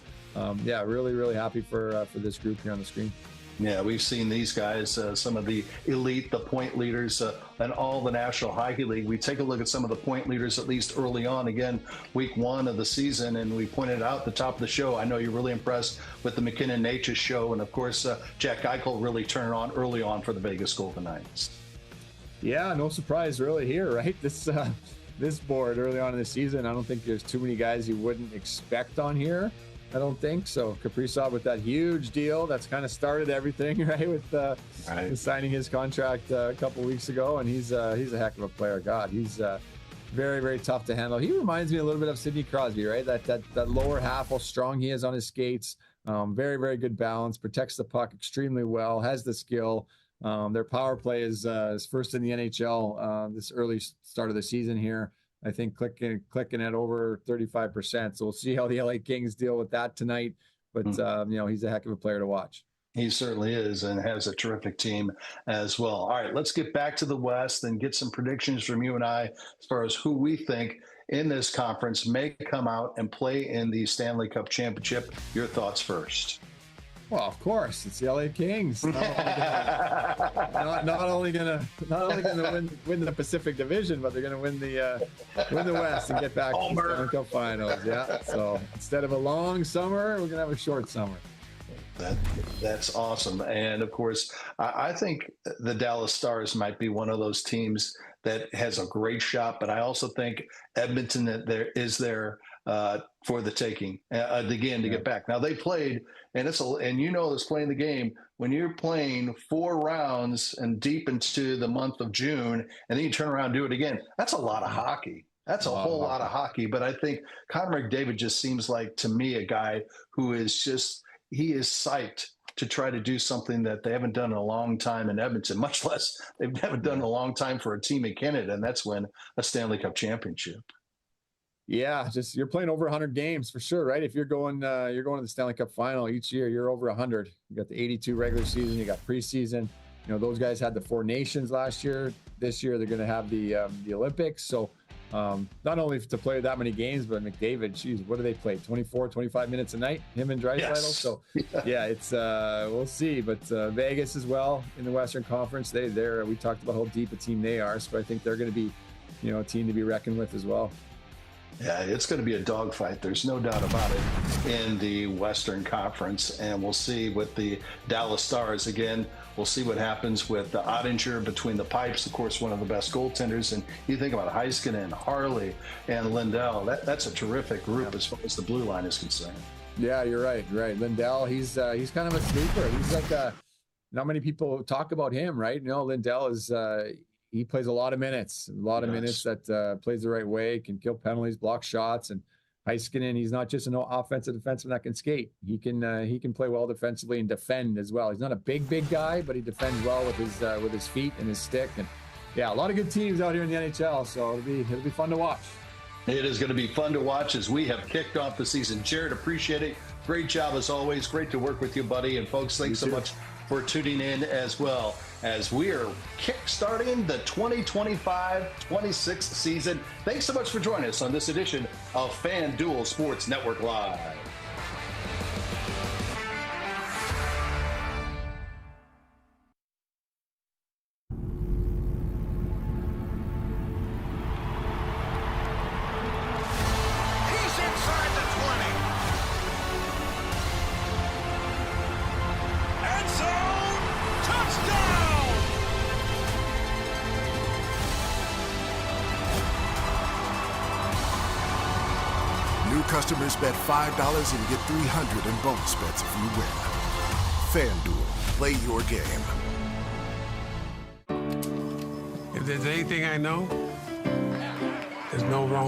really, really happy for this group here on the screen. Yeah, we've seen these guys, some of the elite, the point leaders, and all the National Hockey League. We take a look at some of the point leaders, at least early on, again, week one of the season, and we pointed out at the top of the show, I know you're really impressed with the McKinnon-Natchez show, and of course, Jack Eichel really turned on early on for the Vegas Golden Knights. Yeah, no surprise really here, right? This board early on in the season, I don't think there's too many guys you wouldn't expect on here. I don't think so. Kaprizov with that huge deal that's kind of started everything, right? With signing his contract a couple weeks ago, and he's a heck of a player. God, he's very, very tough to handle. He reminds me a little bit of Sidney Crosby, right? That lower half, how strong he is on his skates. Very, very good balance. Protects the puck extremely well. Has the skill. Their power play is first in the NHL this early start of the season here. I think clicking at over 35%. So we'll see how the LA Kings deal with that tonight. But, he's a heck of a player to watch. He certainly is, and has a terrific team as well. All right, let's get back to the West and get some predictions from you and I as far as who we think in this conference may come out and play in the Stanley Cup Championship. Your thoughts first. Well, of course, it's the LA Kings. Not only gonna win the Pacific Division, but they're gonna win the West and get back to the Stanley Cup Finals. Yeah. So instead of a long summer, we're gonna have a short summer. That's awesome. And of course, I think the Dallas Stars might be one of those teams that has a great shot, but I also think Edmonton is there for the taking again to get back. Now they played, and this playing the game when you're playing 4 rounds and deep into the month of June, and then you turn around and do it again. That's a lot of hockey. That's a whole lot of hockey. But I think Connor McDavid just seems like, to me, a guy who is he is psyched to try to do something that they haven't done in a long time in Edmonton, much less they've never done in a long time for a team in Canada, and that's win a Stanley Cup championship. Yeah, you're playing over 100 games for sure, right? If you're going to the Stanley Cup final each year, you're over 100. You got the 82 regular season, you got preseason. Those guys had the 4 nations last year. This year they're going to have the Olympics. So not only to play that many games, but McDavid, geez, what do they play? 24, 25 minutes a night, him and Draisaitl. Yes. So yeah, it's we'll see. But Vegas as well in the Western Conference, we talked about how deep a team they are. So I think they're going to be, a team to be reckoned with as well. Yeah, it's going to be a dogfight. There's no doubt about it in the Western Conference. And we'll see with the Dallas Stars again. We'll see what happens with the Ottinger between the pipes. Of course, one of the best goaltenders. And you think about Heiskanen, Harley, and Lindell. That's a terrific group as far as the blue line is concerned. Yeah, you're right. Lindell, he's kind of a sleeper. He's like not many people talk about him, right? Lindell is he plays a lot of minutes, minutes that plays the right way, can kill penalties, block shots. And Heiskanen, he's not just an offensive defenseman that can skate. He can play well defensively and defend as well. He's not a big guy, but he defends well with his feet and his stick. And yeah, a lot of good teams out here in the NHL. So it'll be fun to watch. It is going to be fun to watch as we have kicked off the season. Jared, appreciate it. Great job as always. Great to work with you, buddy. And folks, thanks so much for tuning in as well as we are kickstarting the 2025-26 season. Thanks so much for joining us on this edition of FanDuel Sports Network Live. Customers bet $5 and get $300 in bonus bets if you win. FanDuel, play your game. If there's anything I know, there's no wrong